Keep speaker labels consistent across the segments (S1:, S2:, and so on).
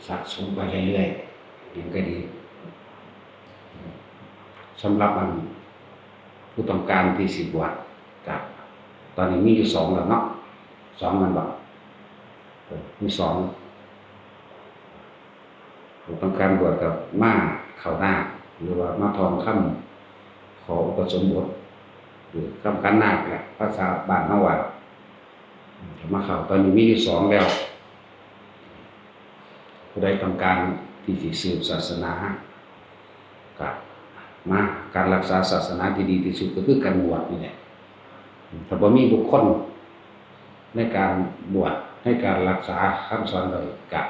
S1: สะสมไปเรื่อยๆอย่างก็ดีสำหรับผู้ต้องการที่สิบวชกับตอนนี้มีอยู่2แล้วเนาะ2มันบอกมี2ผู้ต้องการบวชกับมาเข้าหน้าหรือว่ามาทองคำขออุปสมบทหรือคำกันนาคแหละภาษาบ้านเฮาว่ามาเข้าตอนนี้มีอยู่2แล้วผู้ใดต้องการที่สิสืบศาสนากับมาการรักษาศาสนาที่ดีที่สุดก็คือการบวชนี่แหละถ้าบ่มีบุคคลในการบวชในการรักษาคำสอนโดยกับ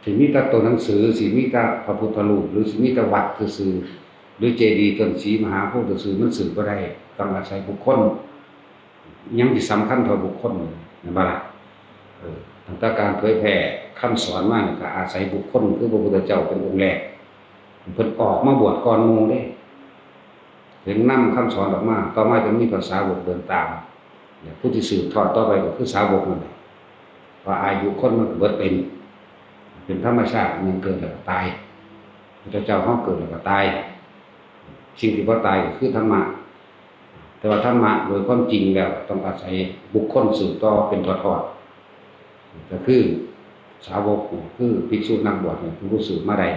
S1: สิมีแต่ตัวหนังสือสิมีแต่พระพุทธรูปหรือสิมีแต่วัดซื่อหรือเจดีย์ต้นศรีมหาโพธิ์ซื่อมันสืบบ่ได้ต้องอาศัยบุคคลยังสิสำคัญเท่าบุคคลนั่นบ่ล่ะตั้งแต่การเผยแผ่คำสอนมานี่ก็อาศัยบุคคลคือพระพุทธเจ้าเป็นองค์แรกเพิ่นออกมาบวชก่อนหมู่เด้ถึงนำคำสอนออกมาต่อมาจะมีภาษาวกเดินตามผู้ที่สืบทอดต่อไปก็คือสาวกนั่นแหละว่าอายุคนมันเบิดเป็นธรรมชาติมันเกิดแล้วก็ตายพระเจ้าเฮาเกิดแล้วก็ตายสิ่งที่บ่ตายก็คือธรรมะแต่ว่าธรรมะโดยความจริงแล้วต้องอาศัยบุคคลสืบต่อเป็นทอดๆก็คือสาวกคือภิกษุนักบวชเนี่ยผู้สืบมาได้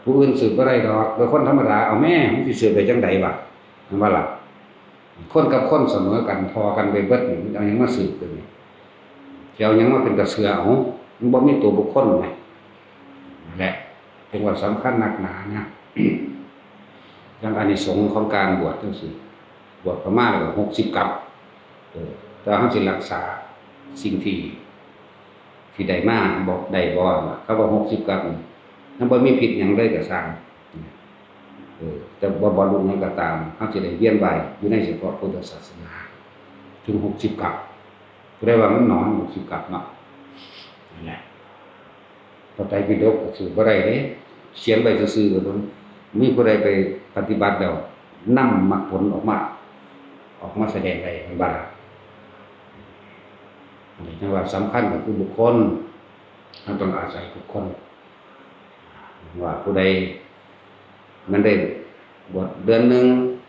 S1: ผู้อื่นสืบบ่ได้ดอกโดยคนธรรมดาเอาแม่มันสิสืบได้จังได๋วะนั่นว่าล่ะคนกับคนเสมอกันพอกันไปเบิดนี่เอาหยังมาสืบกันนี่สิเอาหยังมาเป็นตะเสือเอามันบ่มีตัวบุคคลไงนั่นแหละเป็นว่าสำคัญหนักหนานะอย่างอานิสงส์ของการบวชจังซี่บวชประมาณแล้วก็60กัปแต่เฮาสิรักษาสิ่งที่ได้มาบ่ได้บ่เขาว่า60กัปถ้าบ่มีผิดหยังเลยก็สร้างแต่บ่บรรลุหยังก็ตามเฮาสิได้เวียนว่ายอยู่ในเฉพาะพุทธศาสนาถึง60กัปผู้ใดว่ามันน้อย60กัปเนาะนั่นแหละพระไตรปิฎกก็สืบบ่ได้เด้เขียนไว้ซื่อๆก็บ่มีผู้ใดไปปฏิบัติแล้วนำมรรคผลออกมาแสดงได้มันบ่ล่ะนี่จังว่าสำคัญก็คือบุคคลมันต้องอาศัยบุคคลว่าผู้ใดมันได้บวชเดือนนึง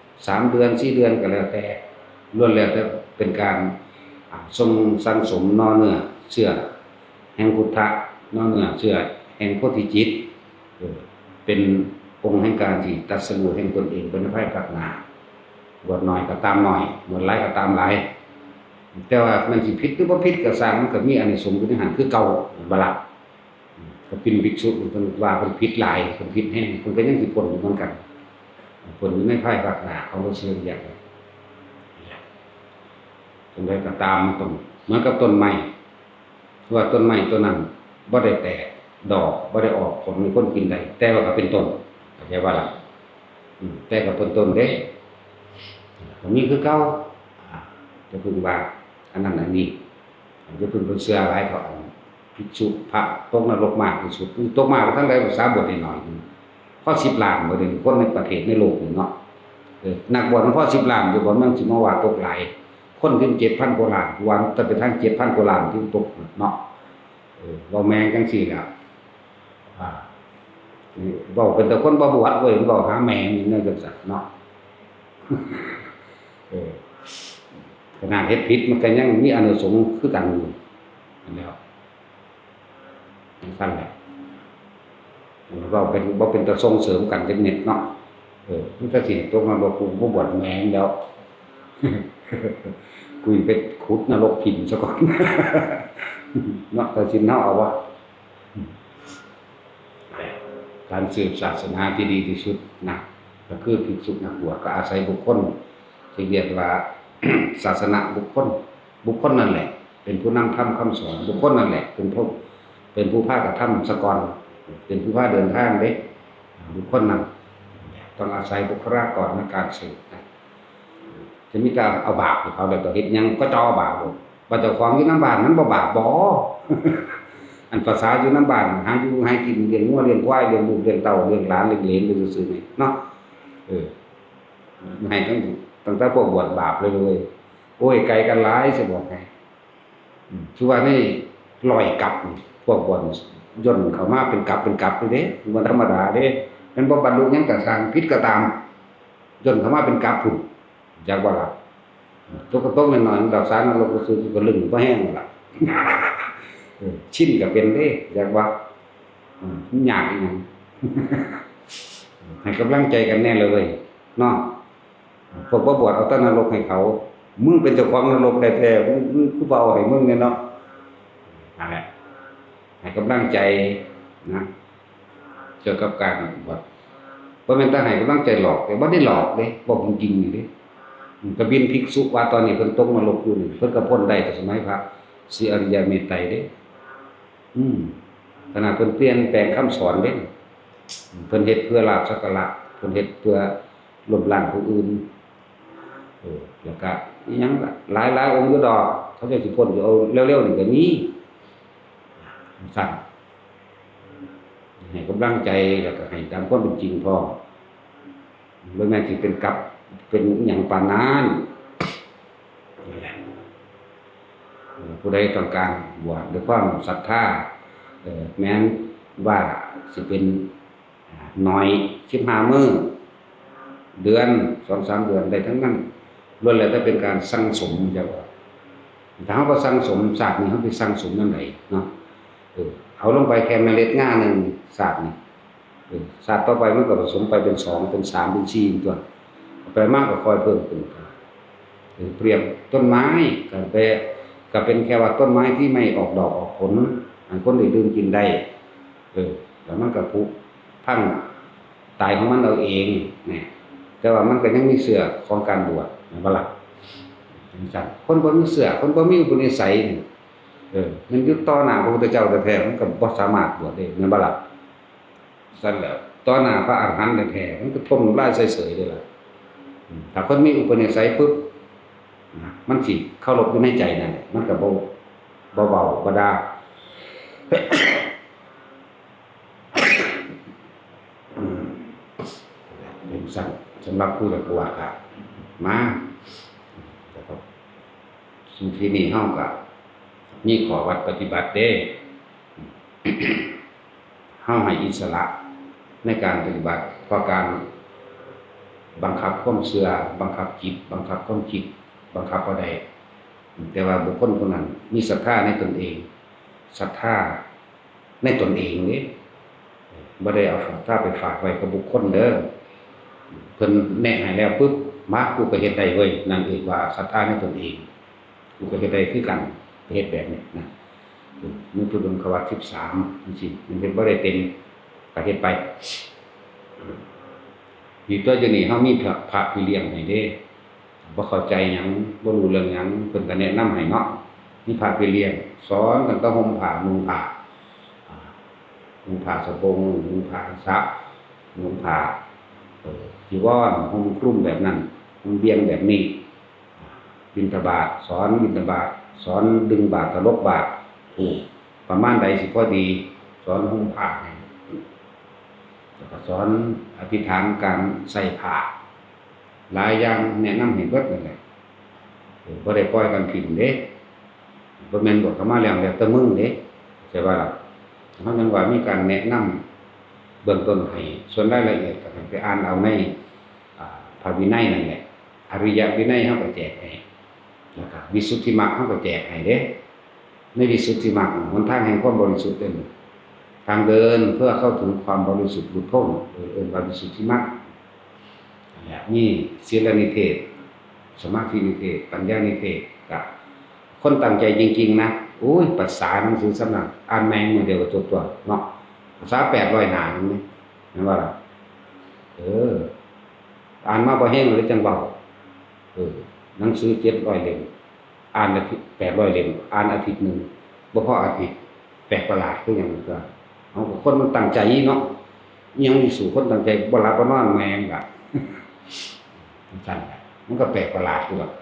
S1: 3เดือน4เดือนก็แล้วแต่ล้วนแล้วแต่เป็นการสั่งสมนอเนื้อเชื่อแห่งพุทธะนอเนื้อเชื่อแห่งโพธิจิตเป็นองค์แห่งการที่ตรัสรู้แห่งตนเองเป็นภายภาคหน้าบวชน้อยก็ตามน้อยบวชหลายก็ตามหลายแต่ว่ามันสิผิดหรือบ่ผิดก็สร้างมันก็มีอานิสงส์อยู่ในหันคือเก่าบ่ล่ะก็เป็นภิกษุเพิ่นว่าเพิ่นผิดหลายเพิ่นผิดแฮงเพิ่นก็ยังสิพ้นอยู่เหมือนกันพ้นอยู่ในภายภาคหน้าเขาบ่เชื่ออย่างนั้นจังได๋ก็ตามต้องเหมือนกับต้นไม้ว่าต้นไม้ต้นนั้นบ่ได้แตกดอกบ่ได้ออกผลมีคนกินได้แต่ว่าก็เป็นต้นเข้าใจว่าล่ะแต่ก็เป็นต้นเด้ก็มีคือเก่าจะพึงว่าอันนั้นอันนี้จะพึงเชื่อหลายเท่าภิกษุพระตกนรกมากที่สุดตกมากทั้งหลายภาษาบทหน่อยพอ10ล้านบ่ได้คนในประเทศในโลกนี่เนาะนักบวชมันพอ10ล้านอยู่บ่มันสิมาว่าตกหลายคนถึง 7,000 กว่าล้านวันแต่ไปทาง 7,000 กว่าล้านที่ตกเนาะเว้าแม่งจังซี่ล่ะนี่เว้าเป็นแต่คนบ่บวชเว้ยมันก็หาแม่งนี่นั่นจังซั่นเนาะขนาดเฮ็ดผิดมันก็ยังมีอานิสงส์คือกันอยู่นั่นแหละนั่นแหละเราบ่เป็นตะส่งเสริมกันจังเน็ตเนาะมันก็สิตกมาบ่กูบ่บวชแม่งแล้วกูไปขุดนรกพิมพ์ซะก่อนเนาะแต่สิเฮาเอาว่าการสืบศาสนาที่ดีที่สุดนะก็คือภิกษุนักบวชก็อาศัยบุคคลที่เรียกว่า ศาสนาบุคคลนั่นแหละเป็นผู้นำธรรมคำสอนบุคคลนั่นแหละเป็นผู้พากระทำสกรเป็นผู้พาเดินทางเด้บุคคลนั้นต้องอาศัยบุคลากรในการสืบนะจะมีการเอาบาปให้เขาแล้วก็เฮ็ดหยังก็จะเอาบาปว่าเจ้าของอยู่นำบ้านนั้นบ่บาปบ่ อันภาษาอยู่นำบ้านหาอยู่ให้กินเลี้ยงงัวเลี้ยงควายเลี้ยงลูกเลี้ยงเต้าเลี้ยงหลานเลี้ยงเหลนไปซื่อๆนี่เนาะให้ตั้งแต่พวกบวชบาปเลยโอ้ยไกลกันหลายสิบอกให้คือว่านี่ลอยกลับพวกบวช ย่นเข้ามาเป็นกับเด้มันธรรมดาเด้มันบ่บรรลุหยังก็สร้างผิดก็ตามย่นเข้ามาเป็นกับพุ่นจักว่าล่ะตกน้อยๆดอกสารนรกก็คือก็ลึงบ่แห้งล่ะชินก็เป็นเด้จักว่ามันยากอีหยังให้กำลังใจกันแน่เลยเนาะพวกบ่บวชเอาแต่นรกให้เขามึงเป็นเจ้าของนรกแท้ๆมึงคือบ่เอาให้มึงเนี่ยเนาะนั่นแหละให้กำลังใจนะเกี่ยวกับการบวชบ่แม่นแต่ให้กำลังใจหลอกแต่บ่ได้หลอกเด้บอกจริงๆนี่เด้กบินภิกษุว่าตอนนี้เพิ่นตกนรกอยู่นี่เพิ่นก็พ้นได้แต่สมัยพระศรีอริยเมตไตรเด้ขณะเพิ่นเปลี่ยนแปลงคำสอนเด้เพิ่นเฮ็ดเพื่อลาภสักการะเพิ่นเฮ็ดเพื่อล้มล้างผู้อื่นแล้วก็อีหยังล่ะหลายองค์อยู่ดอกเขาจะสิพ้นอยู่เอาเร็วๆนี่ก็มีสั่นให้กำลังใจแล้วก็ให้ตามความเป็นจริงพอบ่แม่นสิเป็นกับเป็นหยังปานนั้นนี่แหละผู้ใดต้องการบวชด้วยความศรัทธาแม้นว่าสิเป็นน้อย15มื้อเดือน 2-3 เดือนได้ทั้งนั้นล้วนแล้วแต่เป็นการสั่งสมจังว่าถ้าเฮาบ่สั่งสมศาสตร์นี้เฮาไปสั่งสมนำใดเนาะเอาลงไปแค่เมล็ดงาหนึ่งศาสตร์นี่ศาสตร์ต่อไปมันก็ผสมไปเป็น2เป็น3เป็น4ตัวไปมากก็ค่อยเพิ่มขึ้นเปรียบต้นไม้ก็เป็นแค่ว่าต้นไม้ที่ไม่ออกดอกออกผลให้คนได้ดื่มกินได้แล้วมันก็ผุพังตายของมันเอาเองเนี่ยแต่ว่ามันก็ยังมีเสือของการบวชบ่ล่ะจังซั่นคนบ่มีเสือคนบ่มีอุปนิสัยมันอยู่ต่อหน้าพระพุทธเจ้าแท้ๆมันก็บ่สามารถบวชได้แม่นบ่ล่ะซั่นแหละต่อหน้าพระอรหันต์แท้ๆมันก็ทมน้ำลายใส่เสยได้ล่ะถ้าคนมีอุปนิสัยปุ๊บมันสิเข้ารบอยู่ในใจนั่นแหละมันก็บ่เบาบ่ดาเป็นสั่นสำหรับผู้อยากบวชก็มาแต่ก็สิ่งที่นี่เฮาก็มีข้อวัดปฏิบัติเด้เฮาให้อิสระในการปฏิบัติเพราะการบังคับความเชื่อบังคับจิตบังคับความคิดบังคับบ่ได้แต่ว่าบุคคลคนนั้นมีศรัทธาในตนเองศรัทธาในตนเองนี่บ่ได้เอาศรัทธาไปฝากไว้กับบุคคลเด้อเพิ่นแนะให้แล้วปึ๊บมากูก็เฮ็ดได้เว้ยนั่นเองว่าศรัทธาในตนเองกูก็เฮ็ดได้คือกันเฮ็ดแบบนี้นะมีทุดงควัต13จังซี่มันเฮ็ดบ่ได้เต็มก็เฮ็ดไปอยู่ตัวอยู่นี่เฮามีพระพี่เลี้ยงให้เด้บ่เข้าใจหยังบ่รู้เรื่องหยังเพิ่นก็แนะนำให้เนาะมีพระพี่เลี้ยงสอนตั้งแต่ห่มผ้านุ่งผ้าสบงนุ่งผ้าสะนุ่งผ้าจีวรห่มคลุมแบบนั้นห่มเบียงแบบนี้บิณฑบาตสอนบิณฑบาตสอนดึงบาตรตลกบาตรประมาณใดสิพอดีสอนห่มผ้าแล้วก็สอนอธิษฐานการใส่ผ้าหลายอย่างแนะนำให้เบิดนั่นแหละบ่ได้ปล่อยกันถิ่มเด้บ่แม่นบวชเข้ามาแล้วแต่มึงเด้ใช่ป่ะล่ะเฮายังว่ามีการแนะนำเบื้องต้นให้ส่วนรายละเอียดก็ไปอ่านเอาในพระวินัยนั่นแหละอริยวินัยเฮาก็แจกให้แล้วก็วิสุทธิมรรคเฮาก็แจกให้เด้ในวิสุทธิมรรคหนทางแห่งความบริสุทธิ์เด้ทางเดินเพื่อเข้าถึงความบริสุทธิ์หลุดพ้นว่าวิสุทธิมรรคนี่ศีลนิเทศสมาธินิเทศปัญญานิเทศกับคนตั้งใจจริงๆนะโอ้ยภาษาหนังสือสำนักอ่านแมงมือเดียวกับตัวเนาะภาษา800หน้านั่นนี่นั่นว่าล่ะอ่านมาบ่แห้งเลยจังเว้าหนังสือ700เล่มอ่านอาทิตย์800เล่มอ่านอาทิตย์นึงบ่พออาทิตย์แปลกประหลาดคือหยังก็เอาคนมันตั้งใจเนาะยังมีสู่คนตั้งใจบ่หลับบ่นอนแมงล่ะจังมันก็แปลกประหลาดอยู่ดอก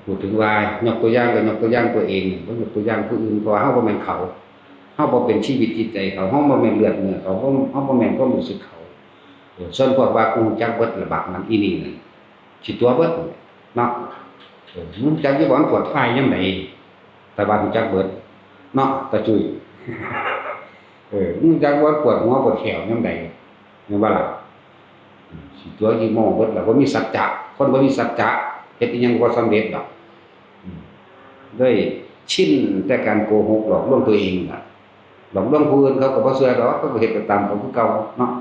S1: พูดถึงว่ายกตัวอย่างก็ยกตัวอย่างตัวเองบ่ยกตัวอย่างผู้อื่นเพราะเฮาบ่แม่นเขาเฮาบ่เป็นชีวิตจิตใจเขาเฮาบ่แม่นเลือดเนื้อเขาเฮาบ่แม่นความรู้สึกเขาส่วนพวกว่ากูรู้จักเบิดระบักมันอีนี่นั่นสิตัวเบิดเนาะมึงจักอยู่บ่มันปวดท้ายยามใดแต่ว่ารู้จักเบิด เนาะตาจุยมึงจักว่าปวดหัวปวดแขวยามใดแม่นบ่ล่ะสิตัวสิโม้เบิดล่ะบ่มีสัจจะคนบ่มีสัจจะเฮ็ดอีหยังบ่สำเร็จดอกด้วยชินแต่การโกหกหลอกลวงตัวเองน่ะหลอกลวงผู้อื่นเขาก็บ่เชื่อดอกเขาก็เฮ็ดไปตามเขาคือเก่าเนาะ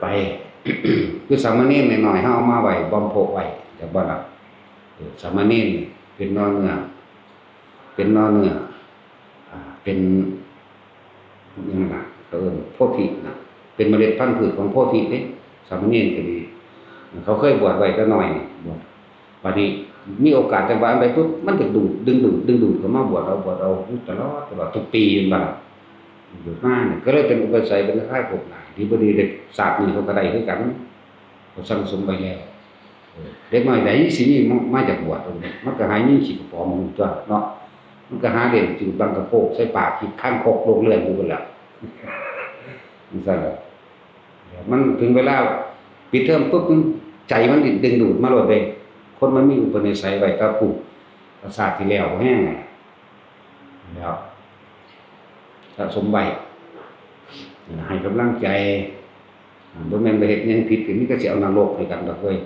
S1: ไป คือสามเณรน้อยๆเฮาเอามาไว้บ่มโพกไว้แต่บ่ล่ะสามเณรเป็นนอเนื้อเป็นนอเนื้อเป็นหยังล่ะเอิ้นโพธิน่ะเป็นเมล็ดพันธุ์พืชของโพธิเด้สามเณรก็ดีเขาเคยบวชไว้แต่น้อยนี่บวชบัดนี้มีโอกาสจังหวะอันใดปุ๊บมันก็ดึงดูดเข้ามาบวชเอาอยู่ตลอดทุกปีแม่นบ่ล่ะอยู่มาเนี่ยก็เลยเป็นอุปสัยเป็นคล้ายๆพวกหลายที่บ่ดีเด็กศาสตร์นี่เขาก็ได้คือกันเขาสั่งสมไว้แล้วเด็กน้อยใดสิมีมาจากบวชตรงนี้มันก็หายิ่งขี้กระป๋อมตัวเนาะมันก็หาเล่นจุดบังกระโพกใส่ปากขี้ข้างคกโลกเลื่อนอยู่พุ่นล่ะมันซั่นล่ะมันถึงเวลาปิดเทอมปุ๊บใจมันดึงดูดมาโลดเด้คนมันมีอุปนิสัยไว้กับผู้ประสาทที่แล้วแห้งแล้วสะสมไว้ให้กำลังใจบ่แม่นไปเฮ็ดหยังผิดก็มีแต่สิเอานรกให้กันดอกเว้ย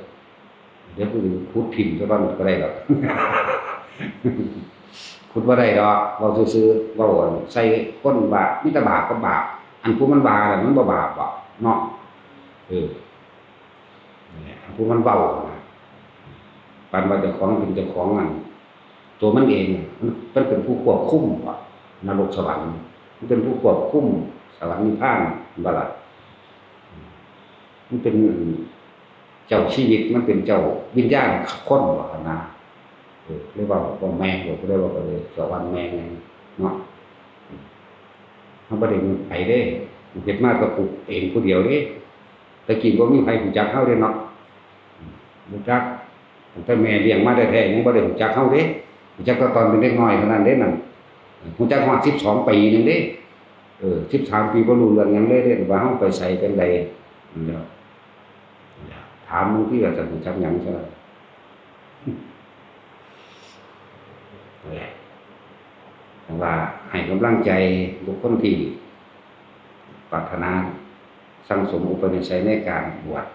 S1: เดี๋ยวผู้อื่นขุดถิ่มซะบ้างก็ได้ดอก ขุดบ่ได้ดอกเว้าซื่อๆเว้าใส่คนบาปมีแต่บาปกับบาปอันผู้มันว่าน่ะมันบ่บาปบ่เนาะนั่นแหละอันผู้มันเว้านะปานว่าเจ้าของเป็นเจ้าของนั่นตัวมันเองมันเป็นผู้ควบคุมว่นรกสวรรค์มันเป็นผู้ควบคุมสวรรค์นิพพานบ่ล่ะมันเป็นเจ้าชีวิตมันเป็นเจ้าวิญญาณคนบ่คั่นนะเรียกว่าแมงบ่ได้ว่าไปเลยสวรรค์แมงเนาะเฮาบ่ได้มีไผเด้เฮ็ดมาก็ปลูกเองผู้เดียวเด้แต่กี้บ่มีไผรู้จักเฮาเด้เนาะรู้จักตั้งแต่แม่เลี้ยงมาแท้ๆยังบ่ได้รู้จักเฮาเด้รู้จักก็ตอนเป็นเด็กน้อยเท่านั้นเด้นั่นรู้จักฮอด12ปีนึงเด้13ปีบ่รู้เรื่องหยังเลยเด้ว่าเฮาไปไสเป็นใดนั่นแหละถามมึงที่ว่าจะรู้จักหยังซะนั่นแหละแต่ว่าให้กำลังใจบุคคลที่ปรารถนาสั่งสมอุปนิสัยในการบวช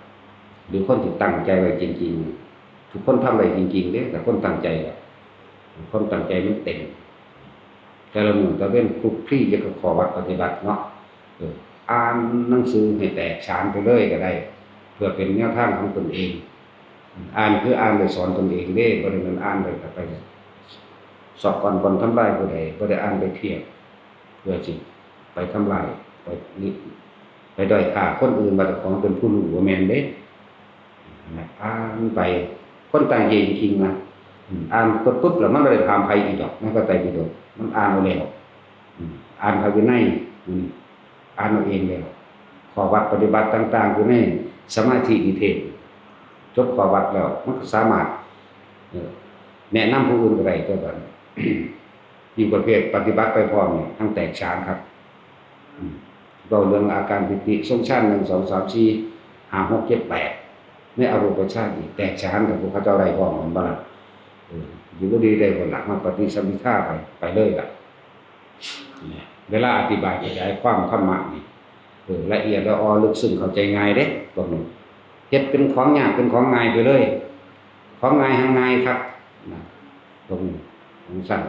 S1: หรือคนที่ตั้งใจไว้จริงๆทุกคนทำไว้จริงๆเด้แต่คนตั้งใจคนตั้งใจมันเต็มแต่ละมื้อตะเว้นคลุกคลีจะก็ขอวัดปฏิบัติเนาะอ่านหนังสือให้แตกฉานไปเลยก็ได้เพื่อเป็นแนวทางของตนเองอ่านคืออ่านไปสอนตนเองเด้บ่ได้มันอ่านไปสอบก่อนบ่ทำลายผู้ใดบ่ได้อ่านไปเทียบเพื่อสิไปทำลายไปด้อยค่าคนอื่นว่าเจ้าของเป็นผู้รู้บ่แม่นเด้อ่านไปคนตั้งใจจริงๆนะอ่านปุ๊บแล้วมันบ่ได้ถามไผอีกดอกมันก็ไตไปโดดมันอ่านเอาแล้วอ่านพระวินัยอ่านเอาเองแล้วข้อวัดปฏิบัติต่างๆอยู่ในสมาธินิเทศจบข้อวัดแล้วมันก็สามารถแนะนำผู้อื่นก็ได้ตัวบัดอยู่ประเภทปฏิบัติไปพร้อมเนี่ยทั้งแตกฉานครับเราเรื่องอาการปิติทรงฌาน1 2 3 4 5 6 7 8ในอรูปฌานอีกแตกฉานกับพวกเขาเจ้าได้พร้อมกันบ่ล่ะอยู่บ่ดีได้ผลหลักมาปฏิสัมภิทาไปเลยล่ะเวลาอธิบายขยายความธรรมะนี่ละเอียดละออลึกซึ้งเข้าใจง่ายเด้ตรงนี้เฮ็ดเป็นของยากเป็นของง่ายไปเลยของง่ายหางง่ายครับตรงนี้ของสั้น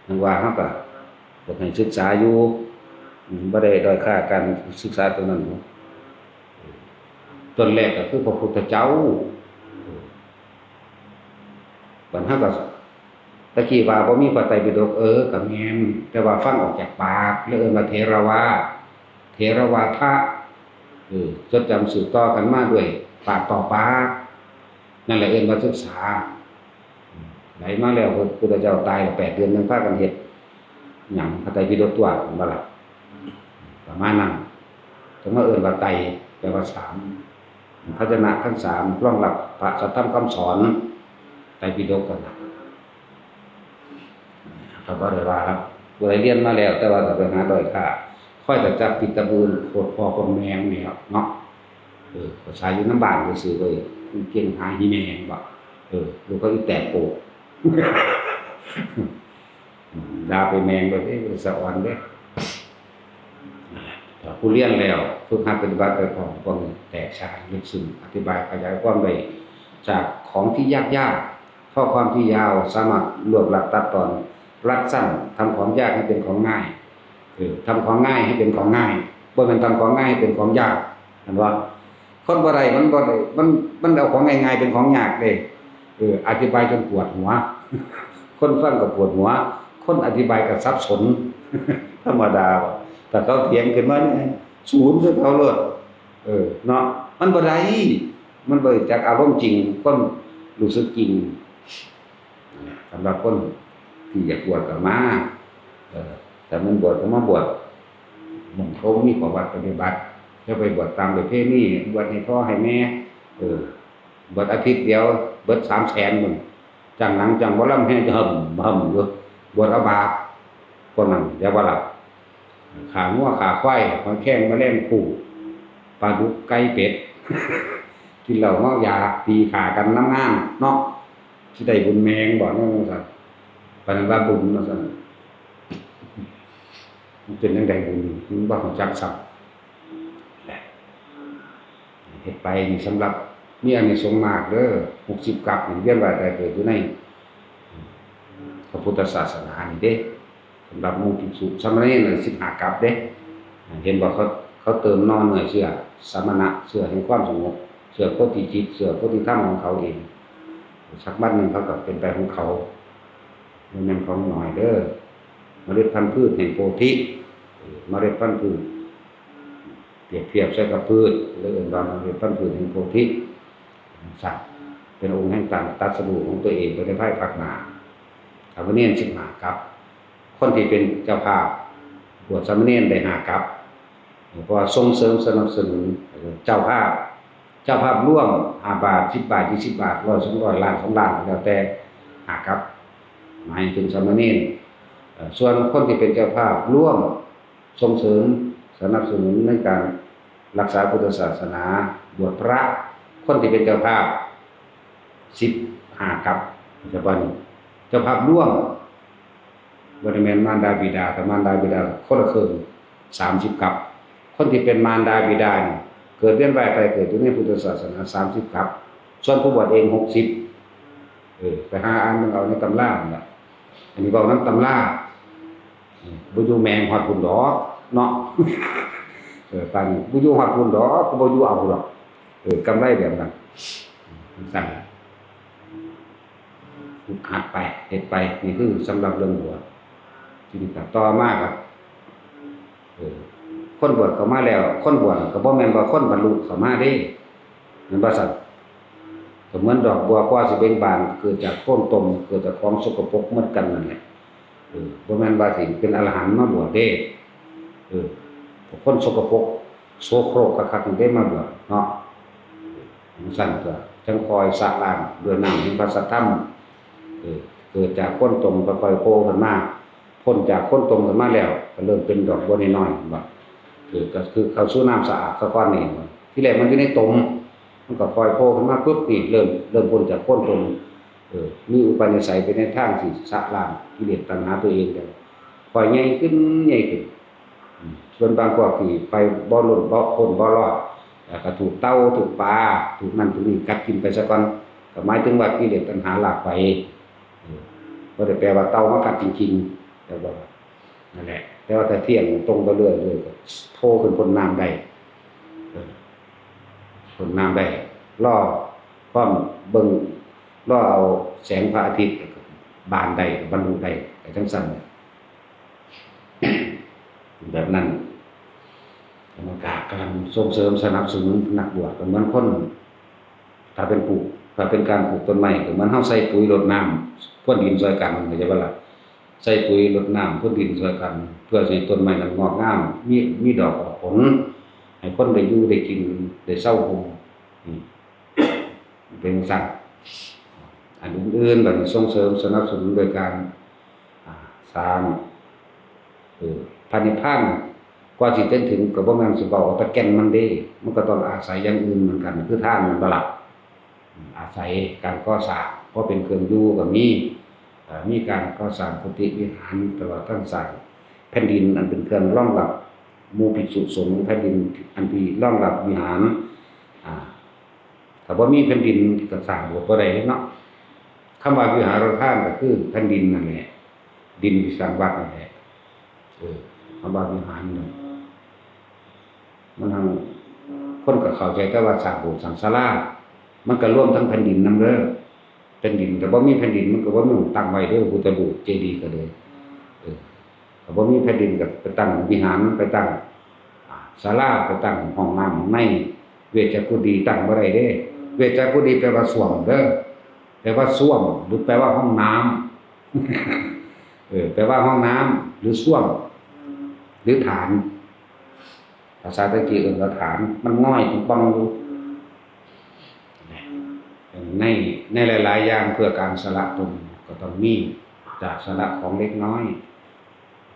S1: นึกว่าเฮาก็บ่ให้ศึกษาอยู่บ่ได้ด้อยค่าการศึกษาตัวนั้นต้นแรกก็คือพระพุทธเจ้าบัดเฮาก็ตะกี้ว่าบ่มีพระไตรปิฎกก็แม่นแต่ว่าฟังออกจากปากแล้วเอิ้นว่าเถรวาทะจดจำสืบต่อกันมาด้วยปากต่อปากนั่นแหละเอิ้นว่าศึกษาไหลมาแล้วพระพุทธเจ้าตายแล้ว8 เดือนยังพากันเฮ็ดหยังพระไตรปิฎกตัวบ่ล่ะประมาณนั้นถึงว่าเอิ้นว่าไตรแปลว่า3พยัญชนะทั้ง3รองรับพระสัทธรรมคำสอนไตรปิฎกกันครับบ่ได้ว่าครับผู้ใดเรียนมาแล้วแต่ว่าถ้าไปหาด้อยค่าค่อยแต่จับปิดตะบูนโคตรพ่อคนแมงนี่ครับเนาะภาษาอยู่น้ำบ้านซื่อๆเลยเก่งหาหิแมงบ่ลูกก็อีแตกโปก ดาไปแมงไปสะอ่อนเด้ผู้เรียนแล้วฝึกหัดปฏิบัติไปพร้อมความแตกฉานลึกซึ้งอธิบายขยายความไปจากของที่ยากๆข้อความที่ยาวสามารถรวบรัดตัดตอนรัดสั้นทำของยากให้เป็นของง่ายทำของง่ายให้เป็นของง่ายบ่แม่นทำของง่ายให้เป็นของยากเห็นว่าคนบ่ได้มันบ่ได้มันเอาของง่ายๆเป็นของยากเด้อธิบายจนปวดหัวคนฟังก็ปวดหัวคนอธิบายก็สับสนธรรมดาแต่เขาเถียงกันมาเนี่ยศูนย์ซะเขาเลยเนาะมันบ่ได้มันบ่จากอารมณ์จริงคนรู้สึกจริงสำหรับคนที่อยากบวชก็มาแต่มันบวชก็มาบวชมันเขามีประวัติปฏิบัติจะไปบวชตามประเพณีบวชให้พ่อให้แม่บวชอาทิตย์เดียวเบิด300,000มันจังหนังจังบ่ลำแห่จะห่มอยู่บวชเอาบาปคนนั้นเดี๋ยวว่าล่ะขางัวขาควายหอยแข้งแมลงภู่ปลาดุกไก่เป็ด กินเหล้าเมายาตีขากันน้ำงานเนาะสิได้บุญแมงบ่เนาะซั่นปานนั้นว่าบุญเนาะซั่นมันเป็นจังได๋บุญมันบ่รู้จักซักเฮ็ดไปนี่สำหรับมีอานิสงส์มากเด้อ60กัปนี่เวียนว่ายตายเกิดอยู่ในพระพุทธศาสนานี่เด้สำหรับหมู่ภิกษุสามเณร15กัปเด้เห็นว่าเขาเติมนอนเหนื่อยเชื่อสมณะเชื่อแห่งความสงบเชื่อโพธิจิตเชื่อโพธิธรรมของเขาเองสักบัดนึงเขาก็เป็นไปของเขามันเป็นของหน่อยเด้อเมล็ดพันธุ์พืชแห่งโพธิเมล็ดพันธุ์พืชเปรียบเทียบใช้กับพืชหรือเอื่นว่าเมล็ดพันธุ์พืชแห่งโพธิสัตว์เป็นองค์แห่งการตรัสรู้ของตัวเองไปในภายภาคหน้าสามเณร15กัปคนที่เป็นเจ้าภาพบวชสามเณรได้5กัปเพราะว่าส่งเสริมสนับสนุนเจ้าภาพร่วม5บาท10บาท20บาท100 200ล้าน2ล้านแล้วแต่5กัปหมายถึงสามเณรส่วนคนที่เป็นเจ้าภาพร่วมส่งเสริมสนับสนุนในการรักษาพุทธศาสนาบวชพระคนที่เป็นเจ้าภาพ15กัปเฉพาะนี้เจ้าภาพร่วมบ่ได้แม่นมารดาบิดาแต่มารดาบิดาคนละครึ่ง30กัปคนที่เป็นมารดาบิดานี่เกิดเวียนว่ายตายเกิดอยู่ในพุทธศาสนา30กัปส่วนผู้บวชเอง60ไปหาอ่านเอาในตำรานั่นล่ะอันนี้เว้านำตำราบ่อยู่แมงฮอดพุ่นดอกเนาะปานนี้บ่อยู่ฮอดพุ่นดอกก็บ่อยู่เอาดอกกำไรแบบนั้นสั่นหัดไปเฮ็ดไปนี่คือสำหรับเรื่องบวชทีนี้ก็ต่อมาครับคนบวชเข้ามาแล้วคนบวชก็บ่แม่นว่าคนบรรลุเข้ามาเด้แม่นบ่ซั่นก็เหมือนดอกบัวกว่าสิเบ่งบานเกิดจากโคนตมเกิดจากของสกปรกเหมือนกันนั่นแหละบ่แม่นว่าสิเป็นอรหันต์มาบวชเด้คนสกปรกโสโครกคักๆนี่ได้มาบวชเนาะซั่นก็จังคอยสะล้างด้วยน้ำแห่งพระสัทธรรมเกิดจากโคนตมก็ค่อยโผล่ขึ้นมาพ้นจากโคนตมขึ้นมาแล้วก็เริ่มเป็นดอกบัวน้อยๆบ่ก็คือเข้าสู่น้ำสะอาดซะก่อนนี่ที่แรกมันอยู่ในตมมันก็ค่อยโผล่ขึ้นมาปึ๊บนี่เริ่มพ้นจากโคนตมมีอุปนิสัยไปในทางที่สะล้างกิเลสตัณหาตัวเองแล้วค่อยใหญ่ขึ้นส่วนบางพวกที่ไปบ่ล้นบ่พ้นบ่รอดก็ถูกเต่าถูกปลาถูกนั่นถูกนี่กัดกินไปซะก่อนก็หมายถึงว่ากิเลสตัณหาลากไปบ่ได้แปลว่าเต่ามากัดจริงๆแต่ว่านั่นแหละแต่ว่าถ้าเที่ยงตรงไปเรื่อยๆก็โผล่ขึ้นพ้นน้ำได้พ้นน้ำได้รอพร้อมเบิ่งรอเอาแสงพระอาทิตย์บานได้บรรลุได้ก็จังซั่นแบบนั้นกรรมการกำลังส่งเสริมสนับสนุนนักบวชก็เหมือนคนถ้าเป็นการปลูกต้นไม้ก็เหมือนเฮาใส่ปุ๋ยรดน้ำพ่นดินช่วยกันเข้าใจบ่ล่ะใส่ปุ๋ยรดน้ำพ่นดินช่วยกันเพื่อให้ต้นไม้นั้นงอกงามมีดอกออกผลให้คนได้อยู่ได้กินได้เซาโฮมเป็นสั่นอันอื่นๆแบบส่งเสริมสนับสนุนโดยการสร้างพระนิพพานกว่าสิถึงก็บ่แม่นสิเว้าแต่แก่นมันเด้มันก็ต้องอาศัยอย่างอื่นเหมือนกันคือทานมันบ่ล่ะอาศัยการก่อสร้างเพราะเป็นเครื่องอยู่ก็มี มีการก่อสร้างกุฏิวิหารตลอดทั้งสร้างแผ่นดินอันเป็นเครื่องรองรับหมู่ภิกษุสงฆ์แผ่นดินอันที่รองรับวิหารถ้าบ่มีแผ่นดินก็สร้างโบสถ์บ่ได้เนาะคำว่าวิหารทานก็คือแผ่นดินนั่นแหละดินที่สร้างวัดนั่นแหละคำว่าวิหารนั่นมันทางคนก็เข้าใจแต่ว่าสร้างโบสถ์สร้างศาลามันก็รวมทั้งแผ่นดินนำเด้อแผ่นดินแต่บ่มีแผ่นดินมันก็บ่มีตั้งไว้เด้อพุทธรูปเจดีย์ก็เลยถ้าบ่มีแผ่นดินก็ไปตั้งวิหารไปตั้งศาลาไปตั้งห้องน้ำในเวชกุฎีตั้งบ่ได้เด้เวชกุฎีแปลว่าส้วมเด้อแปลว่าส้วมหรือแปลว่าห้องน้ำแปลว่าห้องน้ำหรือส้วมหรือฐานภาษาตะกี้เอิ้นว่าฐานมันง่อยถึงบังอยู่ในหลายๆอย่างเพื่อการสละตนก็ต้องมีจากสละของเล็กน้อย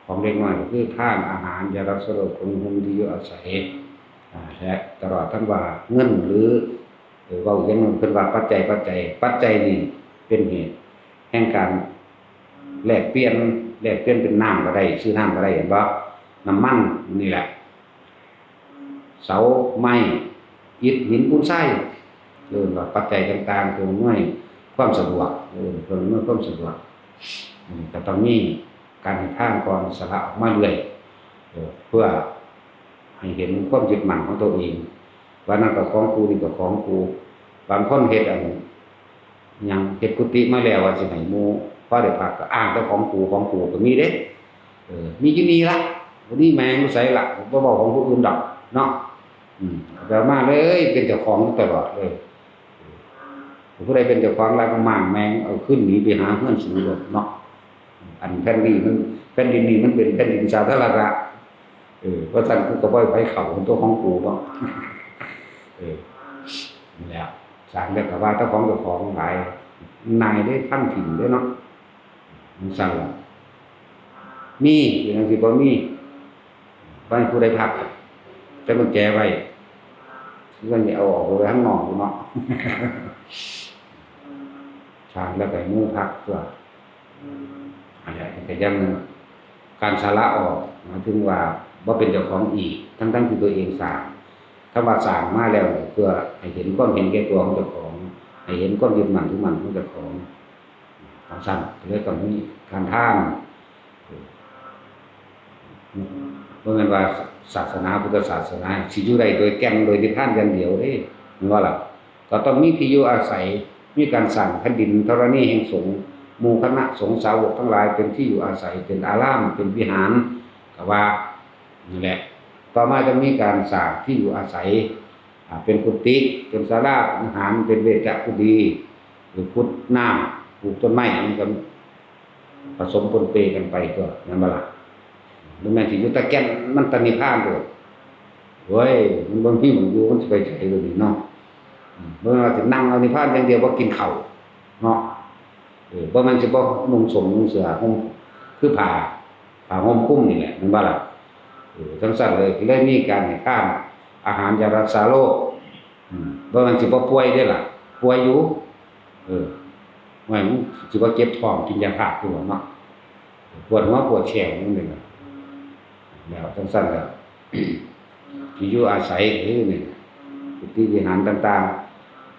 S1: ก็คือทานอาหารยารักษาโรคของหุมที่อยู่อาศัยและตลอดทั้งว่าเงินหรือเว้าอย่างนึงเพิ่นว่าปัจจัยนี่เป็นเหตุแห่งการแลกเปลี่ยนเป็นน้ำก็ได้ซื้อน้ำก็ได้เห็นบ่น้ำมันนี่แหละเสาไม้อิฐหินปูนทรายว่าปัจจัยต่างๆคือหน่วยความสะดวกเพิ่นหน่วยความสะดวกก็ต้องมีการให้ทานก่อนสละออกมาเรื่อยเพื่อให้เห็นความยึดมั่นของตัวเองว่านั่นก็ของกูนี่ก็ของกูบางคนเฮ็ดอันยังเฮ็ดกุฏิมาแล้วว่าสิให้หมู่พอได้พักก็อ้างแต่ของกูก็มีเด้มีอยู่นี่ล่ะบ่นี่แม่งอยู่ไสล่ะบ่เว้าของผู้อื่นดอกเนาะแต่มาเลยเป็นเจ้าของตลอดเลยผู้ใดเป็นเจ้าของแล้วก็มั่งแมงเอาขึ้นหนีไปหาเฮือนสูงโลดเนาะอันแผ่นดินนี่มันเป็นแผ่นดินสาธารณะเพราะฉะนั้นกูก็บ่ไปเข้าของตัวของกูเนาะนี่แหละสร้างแล้วก็ว่าเจ้าของหลายนายได้ทั้งถิ่นเด้อเนาะมันสั่นล่ะมีอย่างนั้นสิบ่มีบ่ให้ผู้ใดพักแต่มันแจไว้มันสิเอาออกไปข้างนอกเนาะสร้างแล้วก็ให้หมู่พักตัวอะไรก็อย่างนึงการสละออกหมายถึงว่าบ่เป็นเจ้าของอีกทั้งที่ตัวเองสร้างถ้าว่าสร้างมาแล้วเพื่อให้เห็นความเห็นแก่ตัวของเจ้าของให้เห็นความยึดมั่นถือมั่นของเจ้าของสั้นเลยต้องมีการทานบ่แม่นว่าศาสนาพุทธศาสนาสิอยู่ได้โดยแก่นโดยที่ทานอย่างเดียวเด้แม่นบ่ล่ะก็ต้องมีที่อยู่อาศัยมีการสร้างแผ่นดินธรณีแห่งสงฆ์หมู่คณะสงฆ์สาวกทั้งหลายเป็นที่อยู่อาศัยเป็นอารามเป็นวิหารก็ว่านี่แหละต่อมาจะมีการสร้างที่อยู่อาศัยเป็นกุฏิเป็นศาลาอาหารเป็นเวชกุฎีหรือพุทธน้ำปลูกต้นไม้มันก็ผสมปนเปกันไปก็นั่นบ่ล่ะมันแม่นสิอยู่ตะแก่นมันตะนิพพานโดดเว้ยมันบ่มีหม้องอยู่มันสิไปไสโดนี่เนาะบ่ว่าสินั่งเอานิพพานอย่างเดียวบ่กินข้าวเนาะบ่มันสิบ่นุ่งสงนุ่งเสื้อห่มคือผ้าห่มคลุมนี่แหละแม่นบ่ล่ะจังซั่นเลยมีการให้ทานอาหารยารักษาโรคบ่มันสิบ่ป่วยเด้ล่ะป่วยอยู่ว่ามันสิบ่เจ็บท้องกินยาพาราคือว่าเนาะปวดหัวปวดแขนนั่นเองแล้วจังซั่นแล้วที่อยู่อาศัยนี่กุฏิวิหารต่าง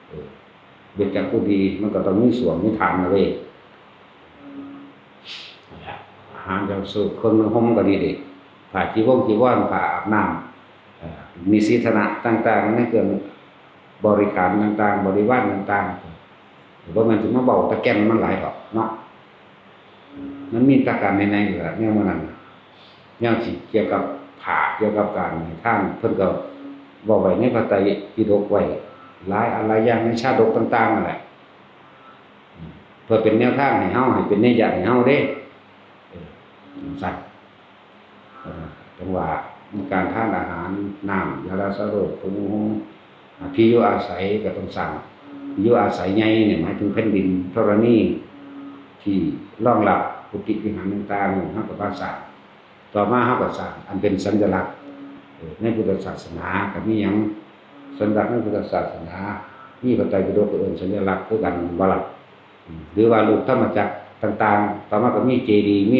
S1: ๆเวชกุฎีมันก็ต้องมีสวมมีฐานเอาไว้อาหารจะสุขคนห่มก็ดีเด้ผ้าจีวรผ้าอาบน้ำนิสิทนะต่างๆในเครื่องบริการต่างๆบริวารต่างๆบ่แม่นสิมาเว้าตะแก่นมันหลายดอกเนาะมันมีตะการในๆอยู่ล่ะแนวนั้นแนวสิเกี่ยวกับผ้าเกี่ยวกับการให้ทานเพิ่นก็เว้าไว้ในพระไตรปิฎกไว้หลายอะไรอย่างในชาดกต่างๆนั่นแหละเพื่อเป็นแนวทางให้เฮาให้เป็นนัยยะให้เฮาเด้สั่นจังว่ามีการทานอาหารน้ำยารักษาโรคภูมิคุ้มที่อยู่อาศัยก็ต้องสร้างที่อยู่อาศัยใหญ่เนี่ยหมายถึงแผ่นดินธรณีที่รองรับกุฏิวิหารต่างๆเฮาก็สร้างต่อมาเฮาก็สร้างอันเป็นสัญลักษณ์ในพุทธศาสนาก็มีหยังสัญลักษณ์ในพุทธศาสนามีพระไตรปิฎกก็เอิ้นสัญลักษณ์คือกันบ่ล่ะหรือว่ารูปธรรมจักร ต่างๆต่อมาก็มีเจดีย์มี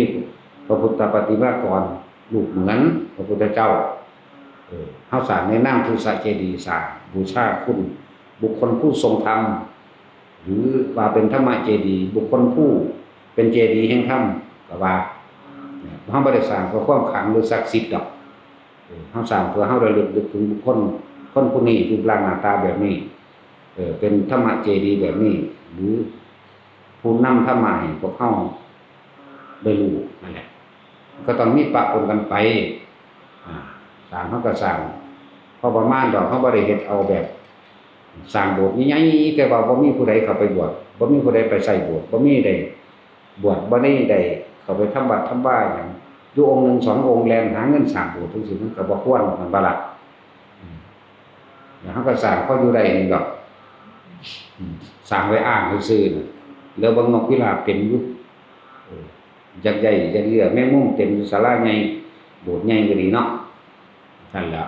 S1: พระพุทธปฏิมากรรูปเหมือนพระพุทธเจ้าเฮาสร้างในนามทุสะเจดีย์สร้างบูชาคุณบุคคลผู้ทรงธรรมหรือว่าเป็นธรรมเจดีย์บุคคลผู้เป็นเจดีย์แห่งธรรมก็ว่าเฮาบ่ได้สร้างเพื่อความขลังหรือศักดิ์สิทธิ์ดอกเฮาสร้างเพื่อเฮาระลึกถึงบุคคลคนผู้นี้รูปร่างหน้าตาแบบนี้เป็นธรรมเจดีย์แบบนี้หรือผู้นำธรรมะให้พวกเฮาได้รู้นั่นแหละก็ต้องมีปะปนกันไปสร้างเฮาก็สร้างพอประมาณดอกเฮาบ่ได้เฮ็ดเอาแบบสร้างโบสถ์ใหญ่ๆแต่ว่าบ่มีผู้ใดเข้าไปบวชบ่มีผู้ใดไปใส่โบสถ์บ่มีได้บวชบ่ได้เข้าไปทำบัดทำบ้าหยังอยู่องค์นึง2องค์แล่นหาเงินสร้างโบสถ์จังซี่มันก็บ่ควรมันบ่ล่ะแล้วเฮาก็สร้างพออยู่ได้นี่ดอกสร้างไว้อ้างซื่อๆน่ะแล้วบางนกพิราบเต็มอยู่ยักษ์ใหญ่ยักษ์เยือแมงมุมเต็มศาลาใหญ่โบสถ์ใหญ่ก็ดีเนาะนั่นแหละ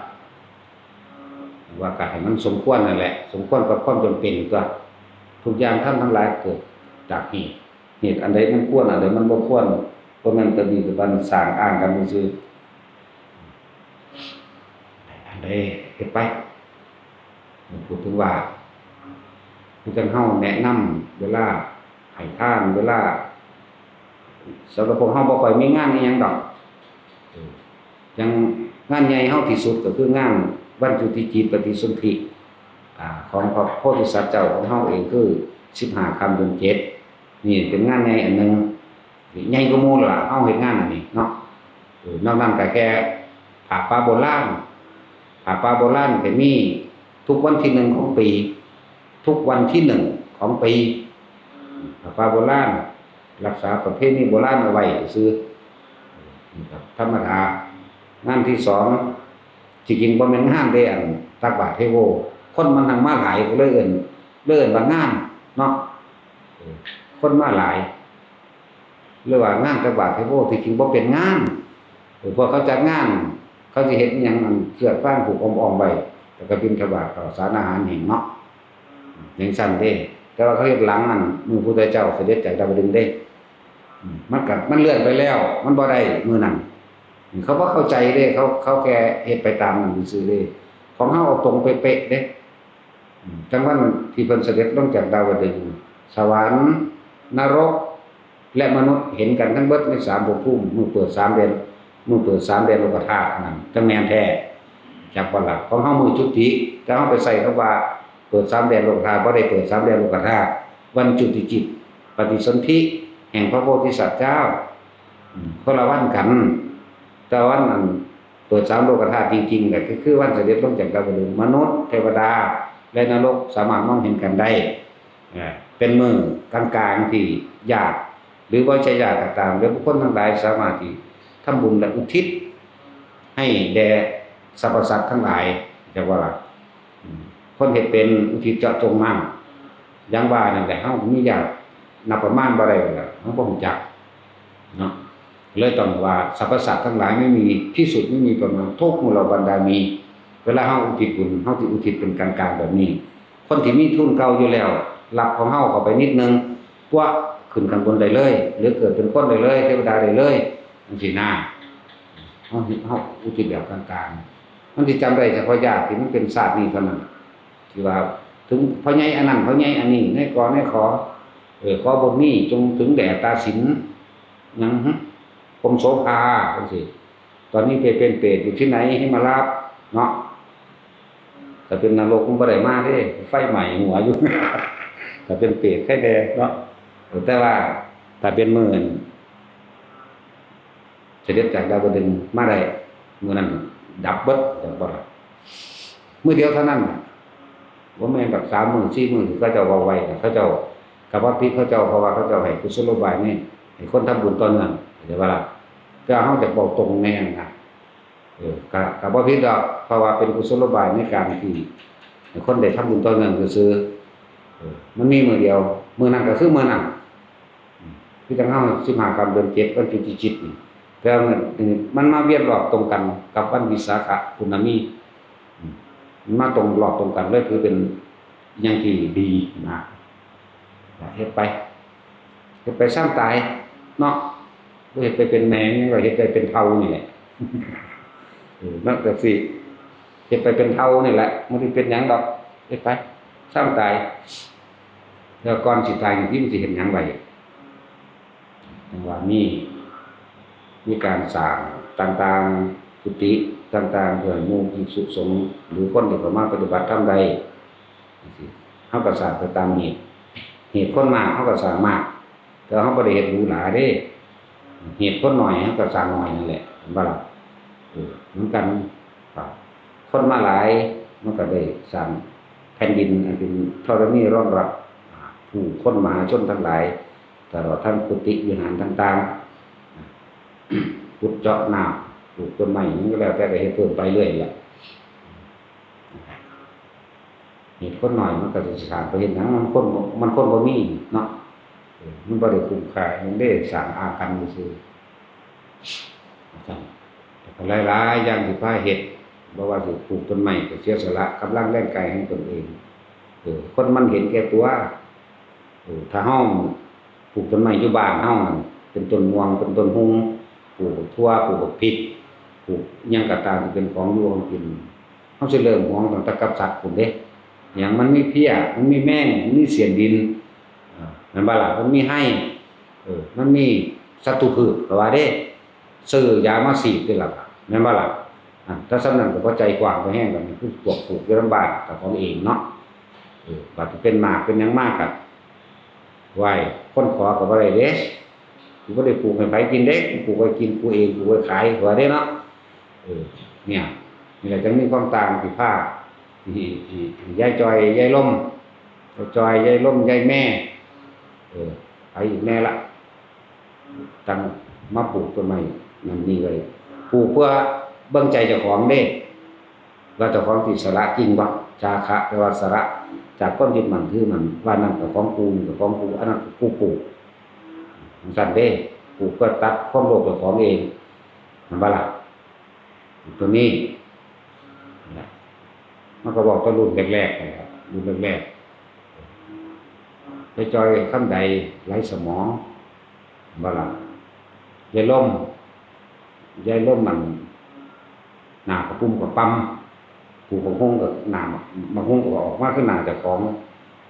S1: ว่าก็ให้มันสมควรนั่นแหละสมควรกับความจำเป็นตัวทุกอย่างทั้งหลายเกิดจากเหตุอันใดมันควรอันใดมันบ่ควรบ่แม่นตะบี้ตะบันสร้างอ้างกันซื่ออันใดเฮ็ดไปพูดถึงว่าผู้จังเฮาแนะนำเวลาให้ทานเวลาสำหรับพวกเฮาบ่ค่อยมีงานอีหยังดอกยังงานใหญ่เฮาที่สุดก็คืองานวันจุติจิตปฏิสนธิของพระโพธิสัตว์เจ้าของเฮาเองคือ15ค่ำเดือน7นี่เป็นงานใหญ่อันนึงใหญ่กว่าหมู่ล่ะเฮาเฮ็ดงานอันนี้เนาะนอกนั้นก็แค่ผ้าป่าโบราณก็มีทุกวันที่1ของปีทุกวันที่1ของปีผ้าป่าโบราณรักษาประเพณีโบราณเอาไว้ซื่อธรรมดางานที่2จริงๆบ่แม่นงานเด้อันตักบาตรเทโวคนมันนั่งมาหลายก็เลยเอิ้นว่างานเนาะคนมาหลายเรียกว่างานตักบาตรเทโวที่จริงบ่เป็นงานพอเขาจัดงานเขาสิเฮ็ดอิหยังอันเชือกฟางผูกอ้อมๆไว้แล้วก็บิณฑบาตข้าวสารอาหารแห้งเนาะจังซั่นเด้แต่ว่าเขาเฮ็ดหลังอันมื้อพุทธเจ้าเสด็จจากดาวดึงส์เด้มันเลื่อนไปแล้วมันบ่ได้มื้อนั้นเขาบ่เข้าใจเด้เขาแค่เฮ็ดไปตามนั้นซื่อๆเด้ของเฮาเอาตรงเป๊ะๆเด้จังวันที่เพิ่นเสด็จลงจากดาวดึงส์สวรรค์นรกและมนุษย์เห็นกันทั้งเบิดใน3ภพภูมิมื้อเปิด3เดือนโลกธาตุนั่นจังแม่นแท้จากบ่ล่ะของเฮามื้อจุติแต่เฮาไปใส่คำว่าเปิด3เดือนโลกธาตุบ่ได้เปิด3เดือนโลกธาตุวันจุติจิตปฏิสนธิแห่งพระโพธิสัตว์เจ้าคนละวันกันแต่วันนั้นเปิด3โลกธาตุจริงๆก็คือวันเสด็จลงจากดาวดึงส์มนุษย์เทวดาและนรกสามารถมองเห็นกันได้เป็นมื้อกลางๆที่ยากหรือบ่ใช่ยากก็ตามแล้วบุคคลทั้งหลายสามารถที่ทำบุญและอุทิศให้แด่สรรพสัตว์ทั้งหลายจังว่าล่ะคนเฮ็ดเป็นอุทิศเจาะจงมั่งอย่างว่านั่นแหละเฮามีญาตินับประมาณบ่ได้ล่ะเฮาบ่รู้จักเนาะเลยต้องว่าสรรพสัตว์ทั้งหลายไม่มีที่สุดไม่มีประมาณทุกหมู่เหล่าบรรดามีเวลาเฮาอุทิศบุญเฮาสิอุทิศเป็นกลางๆแบบนี้คนที่มีทุนเก่าอยู่แล้วรับของเฮาเข้าไปนิดนึงปั้วขึ้นข้างบนได้เลยหรือเกิดเป็นคนได้เลยเทวดาได้เลยจังซี่นะเฮาอุทิศแบบกลางๆมันสิจำได้เฉพาะญาติที่มันเป็นศาสตร์นี้เท่านั้นที่ว่าถึงพ่อใหญ่อันนั้นพ่อใหญ่อันนี้ในกอในขอขอบทนี้จงถึงแด่ตาสินหยังพรหมโสภาจังซี่ตอนนี้ไปเป็นเปรตอยู่ที่ไหนให้มารับเนาะถ้าเป็นนรกมันบ่ได้มาเด้ไฟไหม้หัวอยู่ ถ้าเป็นเปรตแค่แดเนาะแต่ว่าถ้าเป็นมื้อเสด็จจากดาวดึงส์มาได้มื้อนั้นดับเบิดจังบ่ล่ะมื้อเดียวเท่านั้นบ่แม่นแบบ3มื้อ4มื้อที่เขาเจ้าเว้าไว้เขาเจ้ากับว่าพี่เขาเจ้าเพราะว่าเขาเจ้าให้กุศโลบายนี่ให้คนทำบุญต่อเนื่องเข้าใจบ่ล่ะแต่เฮาจะบอกตรงแน่นะก็บ่ผิดดอกเพราะว่าเป็นกุศโลบายในการที่ให้คนได้ทำบุญต่อเนื่องซื่อมันมีมื้อเดียวมื้อนั้นก็คือมื้อนั้นคือจังเฮา15ค่ำเดือน7วันจุติจิตนี่แต่มันมาเวียนรอบตรงกันกับวันวิสาขปุณณมีมันมาตรงรอบตรงกันเลยคือเป็นอย่างที่ดีนะเฮ็ดไป เฮ็ดไปซ้ำตายเนาะบ่เฮ็ดไปเป็นแมงก็เฮ็ดไปเป็นเฒ่านี่แหละนักแต่สิเฮ็ดไปเป็นเฒ่านี่แหละบ่ได้เป็นหยังดอกเฮ็ดไปซ้ำตายแล้วก่อนสิตายนี่ที่มันสิเฮ็ดหยังไว้จังว่ามีการสร้างต่างๆกุฏิต่างๆเพื่อหมู่ภิกษุสงฆ์หรือคนที่เข้ามาปฏิบัติธรรมใดจังซี่เฮาก็สร้างไปตามเหตุคนมากเฮาก็สร้างมากแต่เฮาบ่ได้เฮ็ดหรูหราเด้เหตุคนน้อยเฮาก็สร้างน้อยนั่นแหละเห็นบ่ล่ะเหมือนกันครับคนมาหลายมันก็ได้สร้างแผ่นดินอันเป็นธรณีรองรับผู้คนมหาชนทั้งหลายตลอดทั้งกุฏิวิหารต่างๆขุดเจาะน้ำปลูกต้นไม้มันก็แล้วแต่ได้เฮ็ดเพิ่มไปเรื่อยแหละเหตุคนน้อยมันก็สิสร้างไปเฮ็ดหยังมันคนบ่มีเนาะมันบ่ได้คุ้มค่ามันได้สร้างอากันซื่อๆแต่ก็หลายๆอย่างที่พาเฮ็ดบ่ว่าสิปลูกต้นไม้ก็เสียสละกำลังแรงกายของตนเองคนมันเห็นแก่ตัวถ้าเฮาปลูกต้นไม้อยู่บ้านเฮานั่นเป็นต้นม่วงเป็นต้นฮุงปลูกทั่วปลูกบักพริกปลูกหยังก็ตามที่เป็นของอยู่ของกินเฮาสิเริ่มหวงตั้งแต่กับสัตว์พุ่นเด้หยังมันมีเพี้ยมันมีแมงมันมีเสียนดินนั่นบ่ล่ะมันมีให้มันมีศัตรูพืชก็ว่าเด้ซื้อยามาฉีดนี่ล่ะแม่นบ่ล่ะถ้าสำนั้นก็บ่ใจกว้างบ่แห้งกันคือพวกปลูกอยู่ลำบากกับของเองเนาะบัดเป็นมากเป็นหยังมากก็ไหว้คนขอก็บ่ได้เด้กูบ่ได้ปลูกให้ไผกินเด้ปลูกไว้กินกูเองปลูกไว้ขายก็ว่าเด้เนาะเนี่ยนี่แหละจังมีความต่างที่ภาคที่ยายจอยยายล่มยายจอยยายล่มยายแม่ไปอีกแม่ละตั้งมาปลูกต้นไม้นั่นนี่ไว้ปลูกเพื่อเบิ่งใจเจ้าของเด้ว่าเจ้าของสิสละจริงบ่จาคะแปลว่าสละจากความยึดมั่นถือมั่นว่านั่นก็ของกูนี่ก็ของกูอันนั้นกูปลูกสั่นเด้ปลูกเพื่อตัดความโลภเจ้าของเองมันบ่ล่ะตัวนี้มันก็บอกตอนรุ่นแรกๆนะครับรุ่นแรกๆไปจอยคำใดไร้สมองบ่ล่ะยายล่มมันหน้ากระปุ้มกระปั๊มปลูกบางห้องก็หน้าบางห้องก็ออกมาคือหน้าเจ้าของ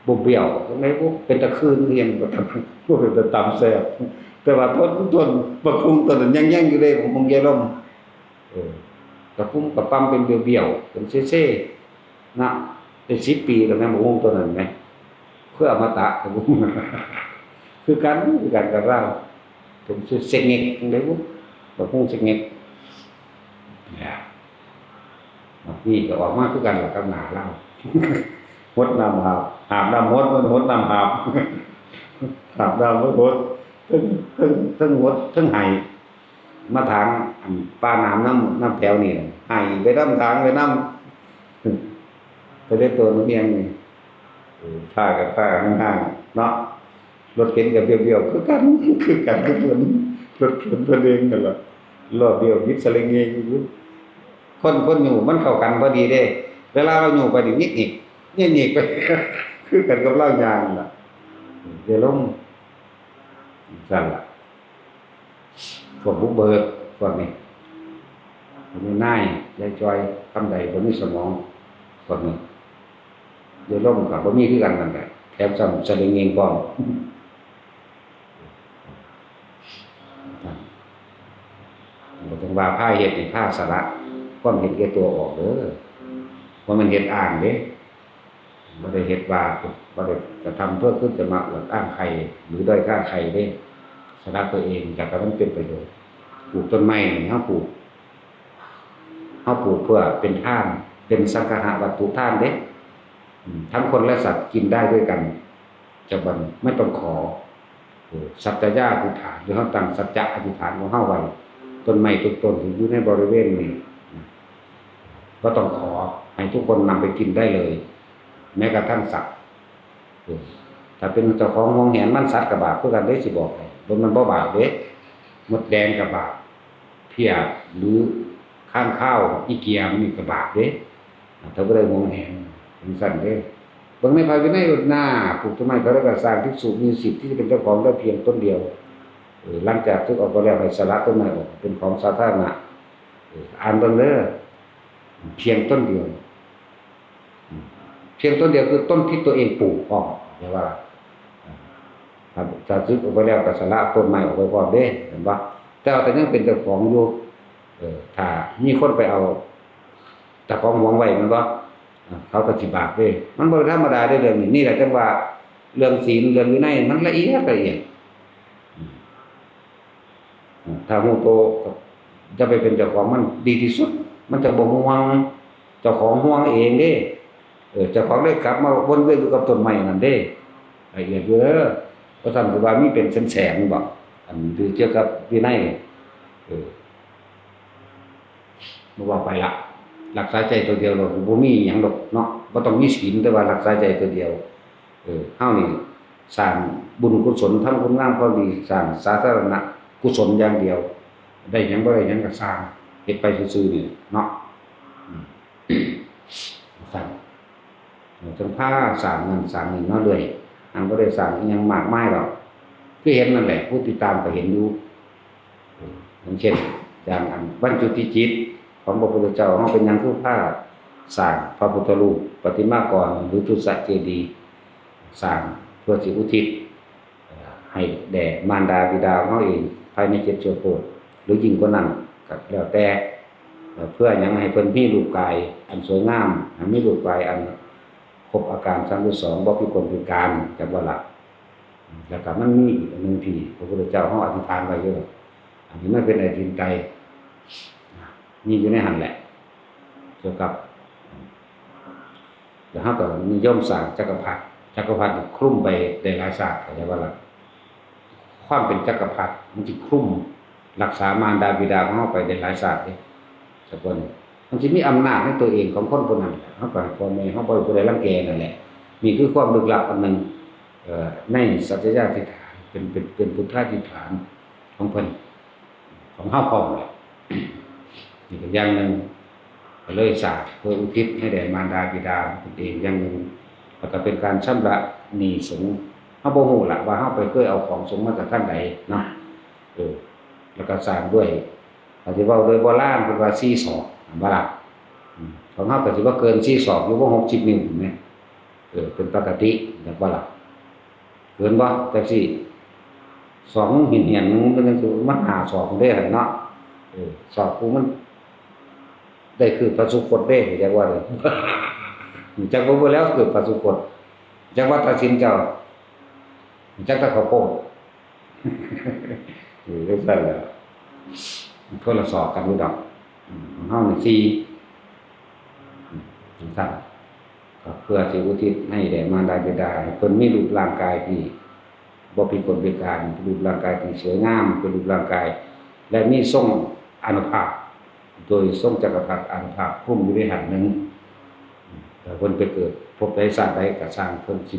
S1: บ่เบี้ยวจังได๋บ่เป็นตะคืนเรียนบ่ทำบ่เป็นตะตำแซ่บแต่ว่าต้นบางห้องต้นนั้นยังอยู่เด้ของยายล่มกระปุ้มกระปั๊มเป็นเบี้ยวๆเป็นเซ่ๆนะเป็น10 ปีแล้วแม่บ่ห้องต้นนั้นแม่เพื่ออมตะครับผมคือกันกับเราผมชื่อเสกเงกจังได๋บ่บางห้องเสกเงกนี่ก็ออกมาคือกันกับหน้าเราหดน้ำหาบน้ำหดน้ำหาบน้ำหดทั้งหดทั้งไห้มาทางป้าน้ำแถวนี่ไห้ไปน้ำทางไปน้ำไปได้ตัวน้ำเมียงนี่ผ้าห่างๆเนาะรถเข็นกับเบี้ยวๆคือกันเพิ่นรถเข็นเพิ่นเองนั่นล่ะล้อเบี้ยวยิบสลิงเองอยู่คนอยู่มันเข้ากันพอดีเด้เวลาเราอยู่ไปนี่นิกไปคือกันกับเราย่างล่ะเดี๋ยวลงสั่นล่ะพวกบุกเบิกพวกนี้มีนายยายจอยคำใดบ่มีสมองพวกนี้เดี๋ยวลงก็บ่มีคือกันนั่นแหละแถมซ้ำสลิงเองพร้อมบ่ต้องว่าพาเฮ็ดนี่พาสละความเห็นแก่ตัวออกเด้อว่ามันเฮ็ดอ้างเด้บ่ได้เฮ็ดว่าบ่ได้กระทำเพื่อขึ้นจะมาอวดอ้างใครหรือด้อยค่าใครเด้สละตัวเองแต่ก็มันเป็นประโยชน์ปลูกต้นไม้นี่เฮาปลูกเพื่อเป็นทานเป็นสังฆะวัตถุทานเด้ทั้งคนและสัตว์กินได้ด้วยกันจะบ่ไม่ต้องขอสัจจะญาอธิษฐานหรือเฮาตั้งสัจจะอธิษฐานของเฮาไว้ต้นไม้ทุกต้นที่อยู่ในบริเวณนี้ก็ต้องขอให้ทุกคนนำไปกินได้เลยแม้กระทั่งสัตว์ถ้าเป็นเจ้าของหวงแหนมันสัตว์กับบาปคือกันเด้สิบอกให้บ่มันบ่บาปเด้มดแดงกับบาปเพี้ยหรือข้างข้าวอีเกียมันนี่กับบาปเด้ถ้าบ่ได้หวงแหนเป็นสั่นเด้ บางในภายในหน้าปลูกต้นไม้เขาเรียกว่าสร้างภิกษุมีสิทธิ์ที่จะเป็นเจ้าของได้เพียงต้นเดียวหลังจากที่ออกไปแล้วให้สละต้นไม้ออกเป็นของสาธารณะอ่านเบิ่งเด้อเพียงต้นเดียวเพียงต้นเดียวคือต้นที่ตัวเองปลูกพร้อมเรียกว่าครับถ้าซื้อออกไปแล้วก็สละต้นไม้ออกไปพร้อมเด้เห็นบ่แต่ยังเป็นเจ้าของอยู่ถ้ามีคนไปเอาเจ้าของหวงไว้มันบ่เขาก็สิบาปเด้มันบ่ธรรมดาได้เรื่องนี้นี่แหละจังว่าเรื่องศีลเรื่องวินัยมันละเอียดถ้าฮู้โตจะไปเป็นเจ้าของมันดีที่สุดมันจะบ่ห่วงเจ้าของห่วงเองเด้เจ้าของได้กลับมาวนเวียนอยู่กับต้นไม้นั่นเด้ละเอียดอยู่เด้อเพราะท่านสิว่ามีเป็นแสนๆบ่อันคือเกี่ยวกับวินัยบ่ว่าไปละรักษาใจตัวเดียวเราบ่มีหยังดอกเนาะบ่ต้องมีศีลแต่ว่ารักษาใจตัวเดียวเฮานี่สร้างบุญกุศลทำคุณงามความดีสร้างสาธารณะกุศลอย่างเดียวได้หยังบ่ได้หยังก็สร้างเฮ็ดไปซื่อๆนี่เนาะสร้างจนพาสร้างนั่นสร้างนี่มาเรื่อยอันบ่ได้สร้างอีหยังมากมายหรอกคือเห็นนั่นแหละผู้ติดตามก็เห็นอยู่อย่างเช่นอย่างอันบรรจุติจิตของพระพุทธเจ้าเฮาเป็นหยังคือพาสร้างพระพุทธรูปประติมากรหรือทุสเจดีย์สร้างเพื่อสิอุทิศให้แด่มารดาบิดาของเฮาเองภายใน7ชั่วโคตรหรือยิ่งกว่านั้นก็แล้วแต่เพื่อหยังให้เพิ่นมีรูปกายอันสวยงามมีรูปกายอันครบอาการ32บ่พิกลพิการจักว่าล่ะแล้วก็มันมีอีกอันนึงที่พระพุทธเจ้าเฮาอธิษฐานไว้อยู่อันนี้มันเป็นอธินไตรมีอยู่ในหั่นแหละเกี่ยวกับแล้วเฮาก็นิยมสร้างจักรพรรดิคลุมไปได้หลายศาสตร์เข้าใจว่าล่ะความเป็นจักรพรรดิมันสิคลุมรักษามารดาบิดาของเฮาไปได้หลายศาสตร์เด้สักคนมันสิมีอำนาจในตัวเองของคนผู้นั้นเฮาก็ให้พ่อแม่เฮาบ่ผู้ใดรังแกนั่นแหละนี่คือความลึกลับอันนึงในสัจจะอธิษฐานเป็นพุทธาธิษฐานของเพิ่นของเฮาพร้อมแหละนี่ก็อย่างนึงก็เลยสร้างเพื่ออุทิศให้แด่มารดาบิดาตนเองอย่างนึงแล้วก็เป็นการชำระหนี้สงฆ์เฮาบ่ฮู้ล่ะว่าเฮาไปเคยเอาของสงฆ์มาจากทางใดเนาะแล้วก็สร้างด้วยอาจสิเว้าโดยโบราณเพิ่นว่า4ศอกบ่ล่ะของเฮาก็สิบ่เกิน4ศอกหรือว่า60นิ้วแม่เป็นปกติแบบบ่ล่ะเกินบ่จังซี่2หินเหียนนึงมันจังสิมัน5ศอกเด้หั่นเนาะศอกกูมันได้คือพระสุคตเด้จักว่าเลยจักบ่แล้วคือพระสุคตจักว่าตัดสินเจ้าจักตะเขาโป้งเรื่องซั่นแหละคนละศอกกันอยู่ดอกของเฮานี่4จังซั่นก็เพื่อสิอุทิศให้แด่มารดาบิดาให้เพิ่นมีรูปร่างกายที่บ่พิกลพิการรูปร่างกายที่สวยงามเป็นรูปร่างกายและมีทรงอานุภาพโดยทรงจักรพรรดิอานุภาพคุ้มอยู่ในหันนึงแต่เพิ่นไปเกิดพบใดชาติใดก็สร้างเพิ่นสิ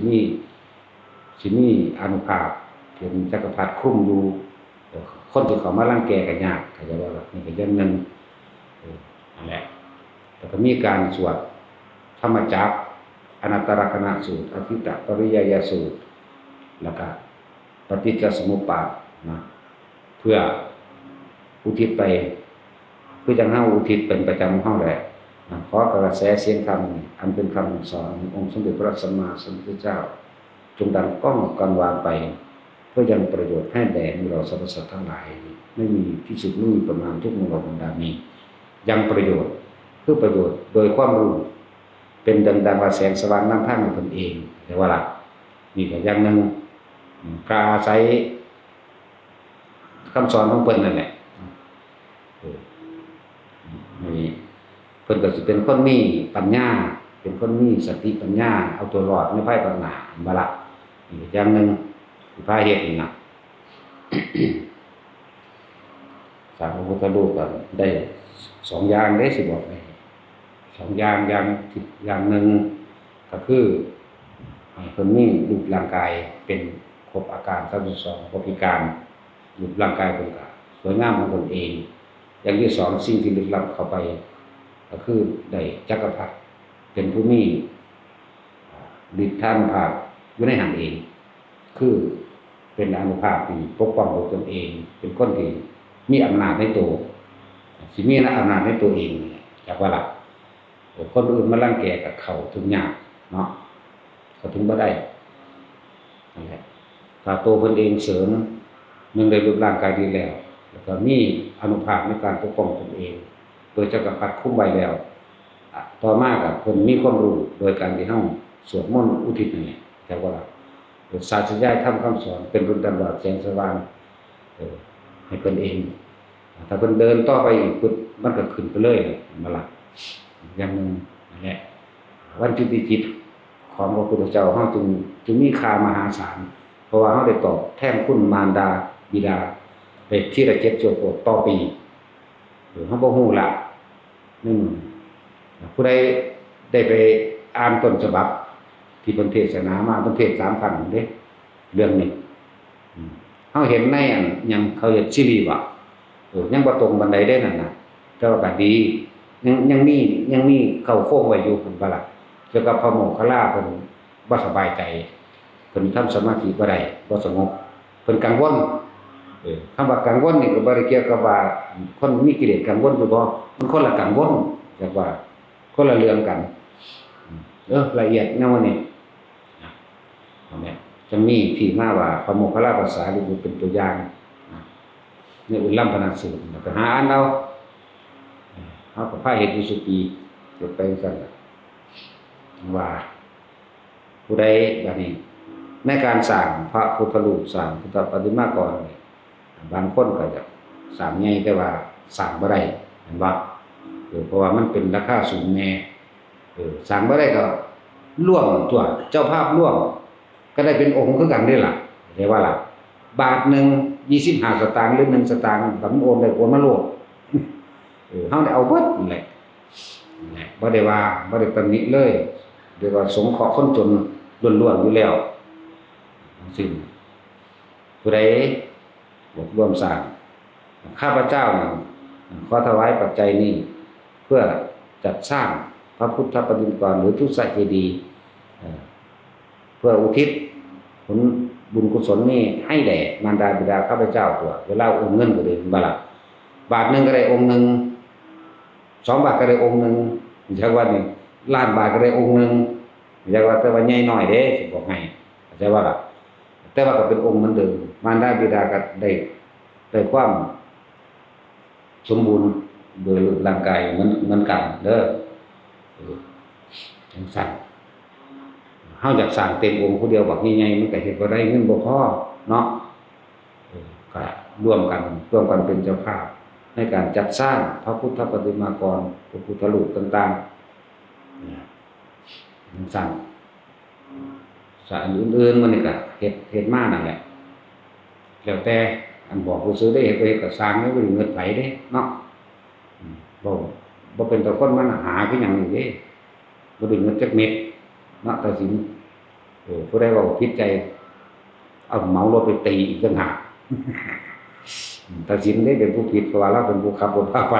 S1: มีอานุภาพเป็นจักรพรรดิคุ้มอยู่คนที่เขามารังแกก็ยากเข้าใจว่านี่ก็อย่างนึงนั่นแหละแต่ก็มีการสวดธรรมจักรอนัตตลกนัสูตรอภิตปริยยสูตรแล้วก็ปฏิจจสมุปบาทนะเพื่ออุทิศไปคือจังเฮาอุทิศเป็นประจำเฮาแหละขอกระแสเสียงธรรมอันเป็นคำสอนขององค์สมเด็จพระสัมมาสัมพุทธเจ้าจงดังก้องกังวานไปเพื่อยังประโยชน์ให้แด่เราสรรพสัตว์ทั้งหลายไม่มีที่สุดไม่มีประมาณทุกมวลบรรดามียังประโยชน์คือประโยชน์โดยความรู้เป็นดังว่าแสงสว่างนำทางให้ตนเองแต่ว่าล่ะนี่ก็อย่างนึงกาอาศัยคำสอนของเพิ่นนั่นแหละนี่เพิ่นก็สิเป็นคนมีปัญญาเป็นคนมีสติปัญญาเอาตัวรอดในภายภาคหน้าบ่ล่ะนี่อย่างนึงที่พาเฮ็ดนี่นะสร้างพระพุทธรูปก็ได้2อย่างเด้สิบอกให้2อย่างนึงก็คือให้เพิ่นมีรูปร่างกายเป็นครบอาการ32บ่พิการรูปร่างกายเพิ่นก็สวยงามของตนเองอย่างที่2สิ่งที่ลึกลับเข้าไปก็คือได้จักรพรรดิเป็นผู้มี ฤทธานุภาพอยู่ในหันเองคือเป็นอานุภาพที่ปกป้องตนเองเป็นคนที่มีอำนาจในตัวสิมีอำนาจในตัวเองจากว่าล่ะคนอื่นมารังแกกับเขาถึงยากเนาะเขาถึงบ่ได้นั่นแหละถ้าตัวเพิ่นเองเสริมนึงได้รูปร่างกายดีแล้วก็มีอานุภาพในการปกป้องตนเองโดยจักรพรรดิคุ้มไว้แล้วต่อมาก็เพิ่นมีความรู้โดยการที่เฮาสวดมนต์อุทิศนี่แต่ว่าศาสตร์ยายทำคำสอนเป็นรุ่นตลอดแสงสว่างให้เพิ่นเองถ้าเพิ่นเดินต่อไปอีกปึ๊บมันก็ขึ้นไปเลยมาล่ะอย่างนึงนั่นแหละวันจุติจิตของพระพุทธเจ้าเฮาจึงมีค่ามหาศาลเพราะว่าเฮาได้ตอบแทนคุณมารดาบิดาได้ที่ละ7ชั่วโคตรต่อปีเฮาบ่ฮู้ล่ะนึงผู้ใดได้ไปอ่านต้นฉบับที่เพิ่นเทศนามาเพิ่นเทศ3ครั้งเด้เรื่องนี้เฮาเห็นในอันยังเขาเฮ็ดซีรีส์ว่ะยังบ่ตรงบันไดได้นั่นน่ะแต่ว่าก็ดียังมีเข้าโค้งไว้อยู่เพิ่นว่าล่ะเกี่ยวกับพระโมคคัลลาเพิ่นบ่สบายใจเพิ่นทำสมาธิบ่ได้บ่สงบเพิ่นกังวลคำว่ากังวลนี่ก็บ่ได้เกี่ยวกับว่าคนมีกิเลสกังวลอยู่บ่มันคนละกังวลแต่ว่าคนละเรื่องกันละเอียดแนวนี้นั่นแหละจะมีที่มาว่าพระโมคคัลลาภาษาลิบุตรเป็นตัวอย่างในอุลลัมพนสูตรแล้วก็หาอ่านเอาเฮาก็พาเฮ็ดอยู่ซุปีจบไปซั่นว่าผู้ใดบัดนี้ในการสร้างพระพุทธรูปสร้างพุทธปฏิมากรบางคนก็จะสร้างใหญ่แต่ว่าสร้างบ่ได้เห็นบ่เพราะว่ามันเป็นราคาสูงแน่สร้างบ่ได้ก็ร่วมตัวเจ้าภาพร่วมก็ได้เป็นองค์คือกันนี่ล่ะเรียกว่าล่ะบาทนึง25สตางค์หรือ1สตางค์ก็โอนได้โอนมาโลดเฮาได้เอาเบิดนั่นแหละบ่ได้ว่าบ่ได้ตำหนิเลยเรียกว่าสงเคราะห์คนจนล้วนๆอยู่แล้วซึ่งผู้ใดร่วมสร้างข้าพเจ้าขอถวายปัจจัยนี้เพื่อจัดสร้างพระพุทธปฏิมากรหรือทุสเจดีย์เพื่ออุทิศผลบุญกุศลนี้ให้แด่มารดาบิดาข้าพเจ้าตัวเวลาโอนเงินก็ได้บ่ล่ะบาทนึงก็ได้องค์นึง2บาทก็ได้องค์นึงจักว่านี่ล้านบาทก็ได้องค์นึงจักว่าแต่ว่าใหญ่น้อยเด้สิบอกให้เข้าใจว่าล่ะแต่ว่าก็เป็นองค์เหมือนเดิมมารดาบิดาก็ได้ความสมบูรณ์โดยร่างกายเหมือนกันเด้อจังซั่นเฮาอยากสร้างเต็มองค์ผู้เดียวบักใหญ่ๆมันก็เฮ็ดบ่ได้เงินบ่พอเนาะก็ร่วมกันเป็นเจ้าภาพในการจัดสร้างพระพุทธปฏิมากรพระพุทธรูปต่างๆจังซั่นสถานอื่นๆมันนี่ก็เฮ็ดมานั่นแหละแล้วแต่อันบอกผู้ซื้อได้เฮ็ดไปก็สร้างได้บ่ได้เงินไผเด้เนาะบ่เป็นตะคนมันหาคือหยังนี่เด้บ่ได้เงินจักเม็ดเนาะตัดสินผู้ใดเว้าผิดใจเอาเหมารถไปตีอีกต่างหากตัดสินได้เป็นผู้ผิดเพราะว่าเราเป็นผู้ขับรถพาไป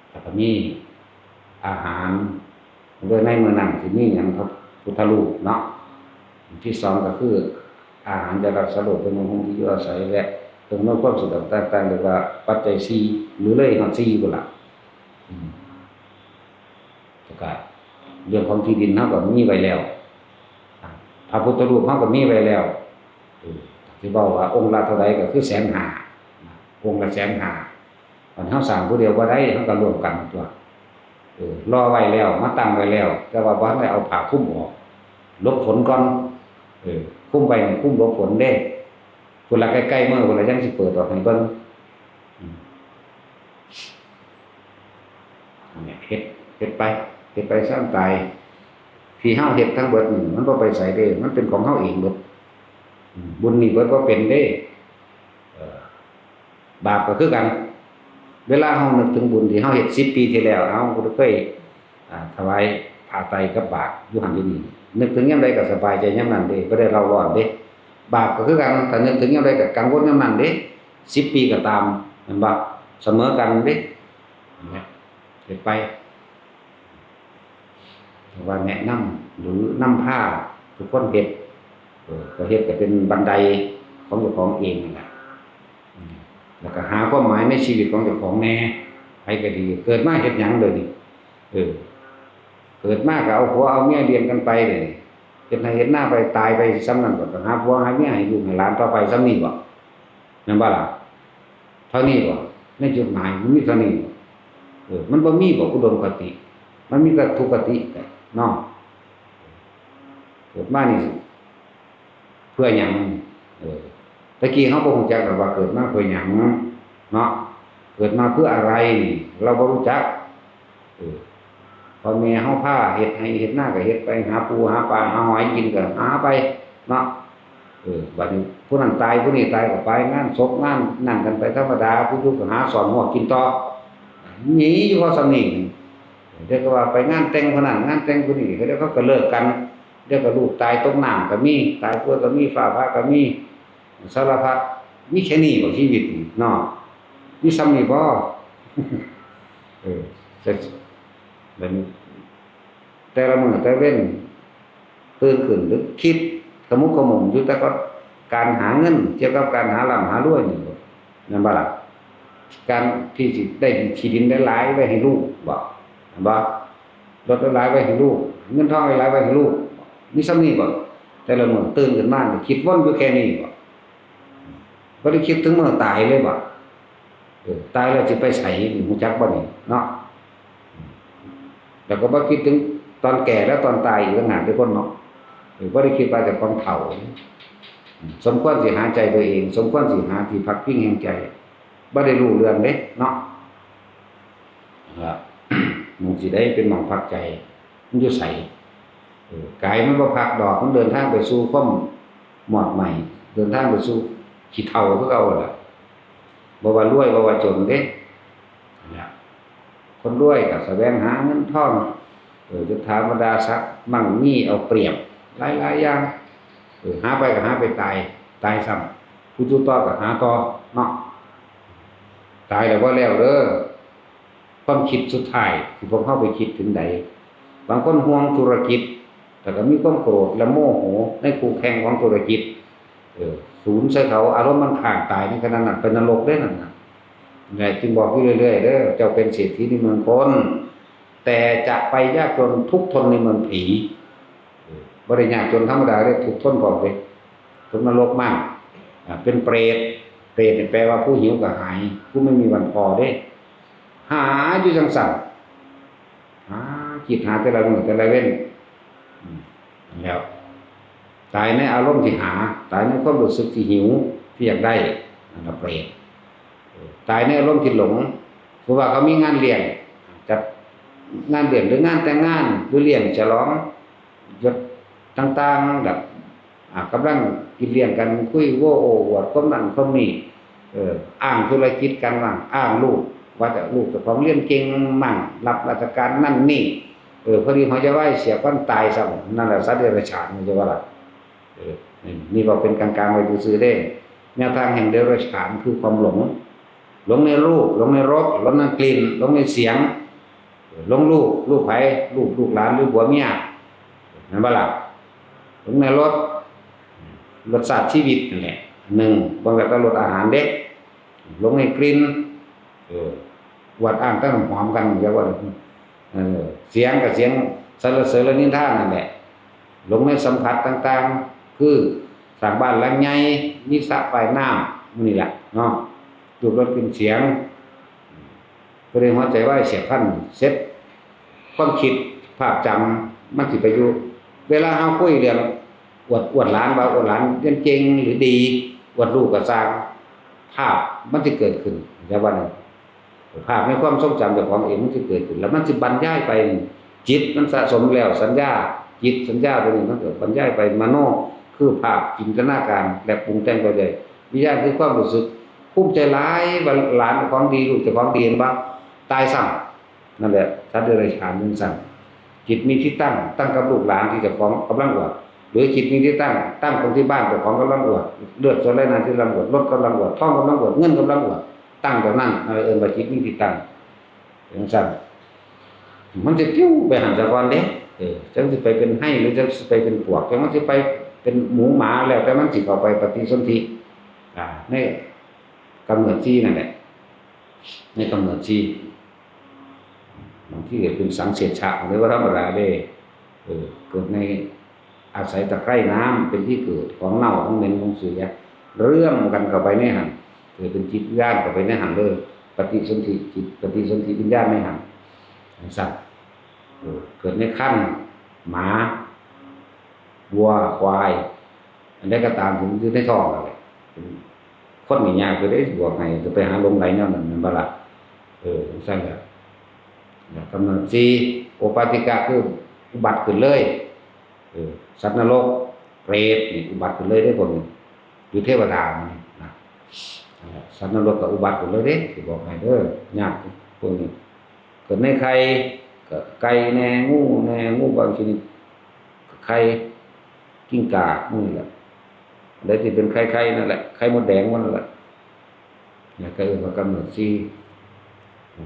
S1: แล้วก็มีอาหารโดยในมื้อนั้นสิมีหยังพระพุทธรูปเนาะที่2ก็คืออาหารจะรักษาโรคเป็นมงคลที่อยู่อาศัยและตรงนั้นความสุขต่างๆเรียกว่าปัจจัย4หรือเลยฮอด4พุ่นล่ะแล้วก็เรื่องของที่ดินเฮาก็มีไว้แล้วพระพุทธรูปเฮาก็มีไว้แล้วที่บอกว่าองค์ละเท่าใดก็คือ150,000องค์ละ150,000อันเฮาสร้างผู้เดียวบ่ได้เฮาก็ร่วมกันตัวรอไว้แล้วมาตั้งไว้แล้วแต่ว่าบ่ทันได้เอาผ้าคลุมออกหลบฝนก่อนคลุมไว้นี่คลุมหลบฝนเด้พุ่นละใกล้ๆมื้อพุ่นละจังสิเปิดออกให้เบิ่งเนี่ยเฮ็ดไปสร้างตายที่เฮาเฮ็ดทั้งเบิดนี่มันบ่ไปไสเด้มันเป็นของเฮาเองเบิดบุญนี่เบิดบ่เป็นเด้บาปก็คือกันเวลาเฮานึกถึงบุญที่เฮาเฮ็ด10ปีที่แล้วเฮาก็เคยถวายผ้าไตรกับบาตรอยู่หั่นอยู่นี่นึกถึงยามใดก็สบายใจยามนั้นเด้บ่ได้เร่าร้อนเด้บาปก็คือกันถ้านึกถึงยามใดก็กังวลยามนั้นเด้10ปีก็ตามแม่นบ่เสมอกันเด้เฮ็ดไป ว่าแนะนำหรือนำผ้าทุกคนเฮ็ดก็เฮ็ดก็เป็นบันไดของเจ้าของเองนั่นแหละแล้วก็หาความหมายในชีวิตของเจ้าของแน่ไผก็ดีเกิดมาเฮ็ดหยังเด้อนี่เกิดมาก็เอาผัวเอาเมียเลี้ยงกันไปเด้เฮ็ดให้เฮ็ดหน้าไปตายไปส่ำนั้นก็หาผัวหาเมียให้ลูกให้หลานต่อไปส่ำนี้บ่แม่นบ่ล่ะเท่านี้บ่ในจุดหมายมันมีเท่านี้มันบ่มีบ่อุดมคติมันมีแต่ทุกขติเนาะเกิดมานี่เพื่อหยังตะกี้เฮาบ่รู้จักดอกว่าเกิดมาเพื่อหยังเนาะเกิดมาเพื่ออะไรนี่เราบ่รู้จักพ่อแม่เฮาพาเฮ็ดให้เฮ็ดนาก็เฮ็ดไปหาปูหาปลาหาหอยกินก็หาไปเนาะบัดนี้ผู้นั้นตายผู้นี้ตายก็ไปงานศพงานนั่นกันไปธรรมดาผู้อยู่ก็หาสอนหัวกินต่อหนีอยู่พอสำนี้เดี๋ยวก็ว่าไปงานแต่งคนนั้นงานแต่งผู้นี้เดี๋ยวเขาก็เลิกกันเดี๋ยวก็ลูกตายตกน้ำก็มีตายป่วยก็มีฟ้าผ่าก็มีสารพัดมีแค่นี้บ่ชีวิตนี่เนาะมีซ้ำนี่บ่แบบแต่ละมื้อแต่เว้นตื่นขึ้นหรือคิดขมุกขมุมอยู่แต่ก็การหาเงินเกี่ยวกับการหาร่ำหารวยนี่นั่นบ่ล่ะการที่สิได้ที่ดินได้หลายไว้ให้ลูกบ่รถได้หลายไว้ให้ลูกเงินทองได้หลายไว้ให้ลูกมีซ้ำนี้บ่แต่ละมื้อตื่นขึ้นมาคิดวนอยู่แค่นี้บ่ได้คิดถึงมื้อตายเลยบ่ตายแล้วสิไปไสนี่ฮู้จักบ่นี่เนาะแล้วก็บ่คิดถึงตอนแก่แล้วตอนตายอีกต่างหากทุกคนเนาะบ่ได้คิดว่าแต่ความเฒ่าสมควรสิหาใจตัวเองสมควรสิหาที่พักพิงแห่งใจบ่ได้รู้เรื่องเด้เนาะมันสิได้เป็นหม่องพักใจมันอยู่ไสกายมันบ่พักดอกมันเดินทางไปสู่ความหมอดใหม่เดินทางไปสู่ขี้เฒ่าคือเก่าล่ะบ่ว่ารวยบ่ว่าจนเด้คนรวยก็แสวงหาเงินทองจะธรรมดาสักมั่งมีเอาเปรียบหลายๆอย่างหาไปก็หาไปตายซ้ำผู้อยู่ต่อก็หาต่อเนาะตายแล้วบ่แล้วเด้อความคิดสุดท้ายที่พวกเฮาไปคิดถึงใดบางคนห่วงธุรกิจแต่ก็มีความโกรธและโมโหในคู่แข่งของธุรกิจศูนย์ใส่เขาอารมณ์มันข้างตายในขณะนั้นเป็นนรกเด้นั่นน่ะไงจึงบอกอยู่เรื่อยๆเด้อเจ้าเป็นเศรษฐีในเมืองคนแต่จะไปยากจนทุกข์ทนในเมืองผีบ่ได้ยากจนธรรมดาเด้ทุกข์ทนพร้อมเด้ทุกข์นรกมากเป็นเปรตนี่แปลว่าผู้หิวกระหายผู้ไม่มีวันพอเด้หาอยู่จังซั่นหาคิดหาแต่ละมื้อแต่ละเว้นแล้วตายในอารมณ์ที่หาตายในความรู้สึกที่หิวที่อยากได้นั่นล่ะเปรตตายในอารมณ์ที่หลงเพราะว่าเขามีงานเลี้ยงจัดงานเลี้ยงหรืองานแต่งงานหรือเลี้ยงฉลองยศต่างๆแบบกำลังกินเลี้ยงกันคุยโว้โอ้อวดความนั้นความนี้อ้างธุรกิจกันบ้างอ้างลูกว่าจะลูกเจ้าของเรียนเก่งมั่งรับราชการนั่นนี่พอดีเขาจะไหว้เสียก้อนตายซะนั่นแหละสัตว์เดรัจฉานมันจะว่าล่ะนี่บ่เป็นกลางๆไว้ซื่อๆเด้แนวทางแห่งเดรัจฉานคือความหลงในรูปหลงในรสหลงในกลิ่นหลงในเสียงหลงลูกไผลูกหลานหรือผัวเมียนั่นบ่ล่ะหลงในรสชาติชีวิตนั่นแหละ1บางแบบก็รสอาหารเด็กหลงในกลิ่นวัดอ้างตั้งหอมกันอย่าว่าเสียงกับเสียงสรรเสริญและนินทานั่นแหละหลงในสัมผัสต่างๆคือสร้างบ้านหลังใหญ่มีสระปลายน้ำมื้อนี้ล่ะเนาะรูปรสกลิ่นเสียงก็เลยหัวใจว่าเสียพันเสร็จความคิดภาพจำมันสิไปอยู่เวลาเฮาคุยเรื่องอวดหลานว่าอวดหลานเรียนเก่งหรือดีอวดลูกก็สร้างภาพมันสิเกิดขึ้นแต่ว่าภาพในความทรงจำเจ้าของเองมันสิเกิดขึ้นแล้วมันสิบรรยายไปจิตมันสะสมแล้วสัญญาจิตสัญญาตัวนี้มันเกิดบรรยายไปมโนคือภาพจินตนาการและปรุงแต่งไปเลยวิญญาณคือความรู้สึกภูมิใจหลายว่าหลานของดีลูกเจ้าของดีเห็นบ่ตายซ้ำนั่นแหละสัตว์เดรัจฉานมันสั่นจิตมีที่ตั้งกับลูกหลานที่เจ้าของกำลังอวดหรือจิตมีที่ตั้งตรงที่บ้านเจ้าของกำลังอวดเลือดโซเลนาที่กำลังอวดรถกำลังอวดทองกำลังอวดเงินกำลังอวดตั้งตรงนั้นอะไรว่าจิตมีที่ตั้งอย่างสั่นมันจะปิ้วไปหันสะกอนเด้ จังสิไปเป็นให้หรือจะไปเป็นปวกจังมันสิไปเป็นหมูหมาแล้วแต่มันสิเข้าไปปฏิสนธิในกำเนิดนั่นแหละในกำเนิดบางที่เกิดเป็นสังเสชะหรือว่าธรรมดาได้เกิดในอาศัยตะไคร่น้ำเป็นที่เกิดของเน่าของเหม็นของเสียเรื่องกันเข้าไปในหันเกิดเป็นจิตวิญญาณเข้าไปในหันเลยปฏิสนธิจิตปฏิสนธิวิญญาณในหันสัตว์เกิดในขั้นหมาวัวควายอันใดก็ตามถึงอยู่ในท้องอะไรคนมีญาติก็ได้บวกไงจะไปหาลงไหลเนี่ยมันบาละสั่นแหละกำเนิดโอปาติกะคืออุบัติขึ้นเลยสัตว์นรกเปรตนี่อุบัติขึ้นเลยได้ผลอยู่เทวดามันนะสัตว์นรกกับอุบัติขึ้นเลยเด้สิบอกให้เด้อยากพวกนี้เกิดในใครก็ไก่แน่งูบางชนิดไข่กิ้งก่านี่แหละได้ที่เป็นไข่นั่นแหละไข่มดแดงมันนั่นแหละเนี่ยก็ว่ากำเนิด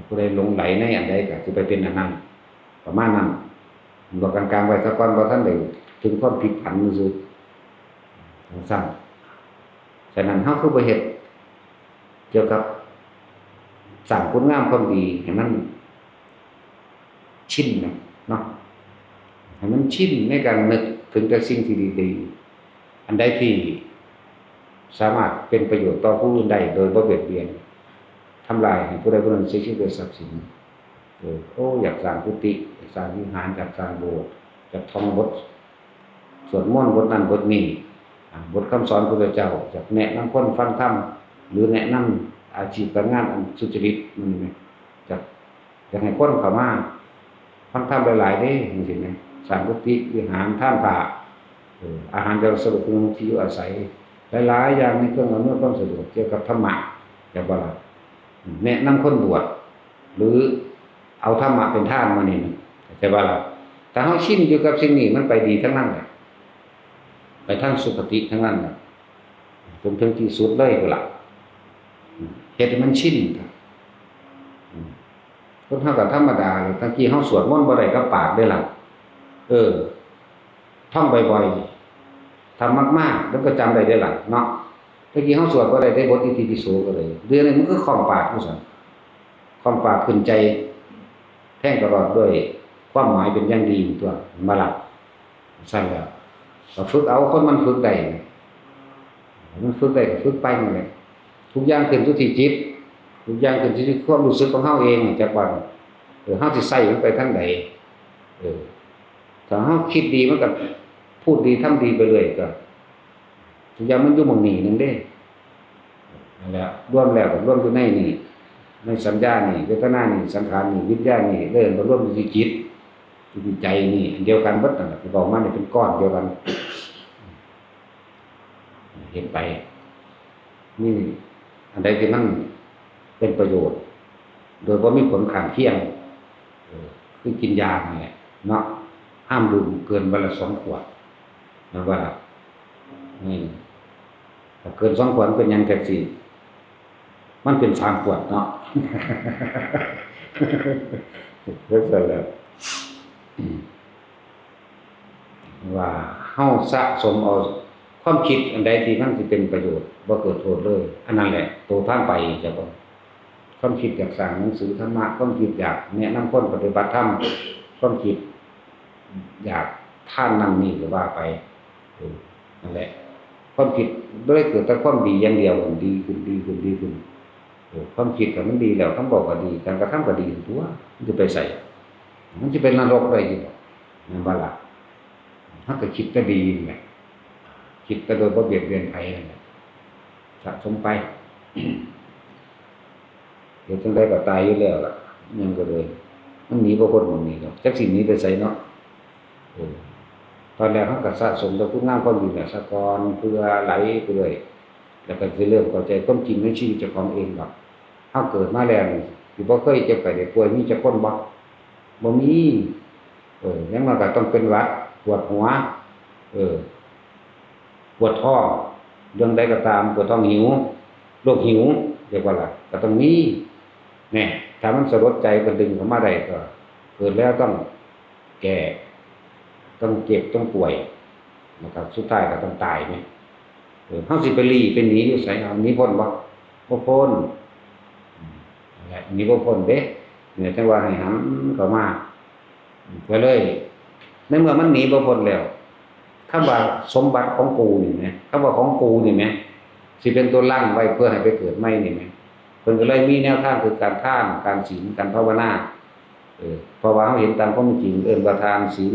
S1: ผู้ใดหลงไหลในอันใดก็สิไปเป็นอันนั้นประมาณนั้นบอกกลางๆไว้สักก่อนบ่ทันได้ถึงความผิดผันซื่อสั่นฉะนั้นเฮาคือบ่เฮ็ดเกี่ยวกับสร้างคุณงามความดีให้มันชินเนาะให้มันชินในการนึกถึงแต่สิ่งที่ดีๆอันใดที่สามารถเป็นประโยชน์ต่อผู้อื่นได้โดยบ่เบียดเบียนทำลายให้ผู้ใดผู้หนึ่งเสียชีวิตโดยทรัพย์สินอยากสร้างกุฏิอยากสร้างวิหารอยากสร้างโบสถ์อยากท่องบทสวดมนต์บทนั้นบทนี้บทคำสอนพระพุทธเจ้าอยากแนะนำคนฟังธรรมหรือแนะนำอาชีพการงานอันสุจริตมันไหมอยากให้คนเข้ามาฟังธรรมหลายๆได้เห็นไหมสร้างกุฏิวิหารท่านผ้าอาหารจะสะดวกที่อยู่อาศัยหลายๆอย่างในเครื่องอำนวยความสะดวกเกี่ยวกับธรรมะอย่างว่าแนะนำคนบวชหรือเอาธรรมะเป็นท่านมานี่แต่ว่าถ้าเฮาชินอยู่กับสิ่งนี้มันไปดีทั้งนั้นแหละไปทางสุคติทั้งนั้นแหละจนถึงที่สุดเลยก็ล่ะเฮ็ดให้มันชินคนเฮาก็ธรรมดาตะกี้เฮาสวดมนต์บ่ได้กับปากได้ล่ะท่องบ่อยๆทำมากๆแล้วก็จำได้ล่ะเนาะตะกี้เฮาสวดบ่ได้บทอิติปิโสก็เลยเรื่องนี้มันก็คล่องปากว่าซั่นคล่องปากขึ้นใจแท่งตลอดด้วยความหมายเป็นอย่างดีตัวมาล่ะซั่นแล้วก็ฝึกเอาคนมันฝึกได้มันฝึกได้ก็ฝึกไปนั่นแหละทุกอย่างขึ้นอยู่ที่จิตทุกอย่างขึ้นอยู่ที่ความรู้สึกของเฮาเองจักว่าเฮาสิใส่มันไปทางใดถ้าเฮาคิดดีมันก็พูดดีทำดีไปเรื่อยก็ทุกอย่างมันอยู่หม้องนี้นึงเด้นั่นแหละรวมแล้วก็รวมอยู่ในนี่ในสัญญานี่เวทนานี่สังขารนี่วิญญาณนี่เริ่มรวมอยู่ที่จิตที่ใจนี่เดียวกันเบิดนั่นแหละที่บอกมานี่เป็นก้อนเดียวกันเห็นไปนี่อันใดที่มันเป็นประโยชน์โดยบ่มีผลข้างเคียงคือกินยานั่นแหละเนาะห้ามดื่มเกินวันละ2 ขวดนะว่านี่ถ้าเกิน2 ขวดเป็นหยังจังซี่มันเป็น3 ขวดเนาะเลิกซะแล้วว่าเฮาสะสมเอาความคิดอันใดที่มันสิเป็นประโยชน์บ่เกิดโทษเลยอันนั้นแหละตัวทางไปจะบ่ความคิดอยากสร้างหนังสือธรรมะความคิดอยากแนะนำคนปฏิบัติธรรมความคิดอยากท่านนั่นนี่ก็ว่าไปนั่นแหละความคิดบ่ได้เกิดแต่ความดีอย่างเดียวดีขึ้นความคิดก็มันดีแล้วคำบอกก็ดีการกระทำก็ดีตัวมันจะไปใส่มันจะเป็นนรกได้อยู่นั่นบ่ล่ะมันก็คิดแต่ดีนี่แหละคิดแต่โดยบ่เบียดเบียนใครนั่นแหละสะสมไปเดี๋ยวจังได๋ก็ตายอยู่แล้วล่ะยังก็เลยมันหนีบ่พ้นหม้องนี้ดอกจักสิหนีไปไสเนาะตอนแรกเฮาก็สะสมแต่คุณงามความดีน่ะซะก่อนเพื่อไหลไปเรื่อยแล้วก็สิเริ่มเข้าใจความจริงในชีวิตเจ้าของเองดอกเฮาเกิดมาแล้วสิบ่เคยเจ็บไข้ได้ป่วยมีจักคนบ่มีอย่างน้อยก็ต้องเป็นหวัดปวดหัวปวดท้องเรื่องใดก็ตามปวดท้องหิวโรคหิวเรียกว่าล่ะก็ต้องมีแน่ถ้ามันสลดใจก็ดึงเข้ามาได้ก็เกิดแล้วต้องแก้ ต้องเจ็บต้องป่วยนะครับสุดท้ายก็ต้องตายไหมเฮาสิไปลี้ไปหนีอยู่ไสเอาหนีพ้นบ่พ้นนั่นแหละหนีบ่พ้นเด้เนี่ยจังว่าให้หันเข้ามาก็เลยในเมื่อมันหนีบ่พ้นแล้วคำว่าสมบัติของกูนี่แหมคำว่าของกูนี่แหมสิเป็นตัวลั่งไว้เพื่อให้ไปเกิดใหม่นี่แหมเพิ่นก็เลยมีแนวทางคือการทานการศีลการภาวนาเพราะว่าเฮาเห็นตามความจริงว่าทานศีล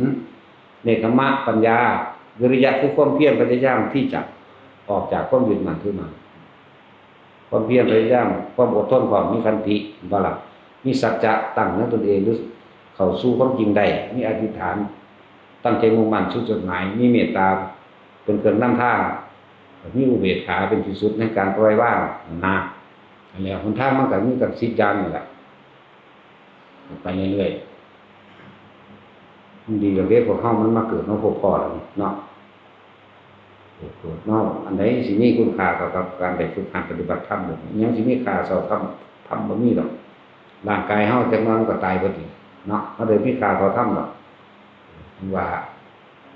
S1: เนกขมะปัญญาวิริยะคือความเพียรพยายามที่จะออกจากความยึดมั่นถือมั่นความเพียรพยายามความอดทนความมีขันติบ่ล่ะมีสัจจะตั้งในตนเองหรือเข้าสู่ความจริงได้มีอธิษฐานตั้งใจมุ่งมั่นสู่จุดหมายมีเมตตาเป็นเครื่องนำทางมีอุเบกขาเป็นที่สุดในการปล่อยวางนะแล้วหนทางมันก็มีกับ10อย่างนี่แหละไปเรื่อยๆมันดีกับเรื่องพวกเฮามันมาเกิดมาพบพ่อแล้วเนาะเกิดเนาะอันไหนสิมีคุณค่ากับการได้ฝึกหัดปฏิบัติธรรมยังสิมีค่าสอบทำบ่มีดอกร่างกายเฮาจักมันก็ตายเบิดนี่เนาะบ่ได้มีค่าเท่าธรรมดอกว่า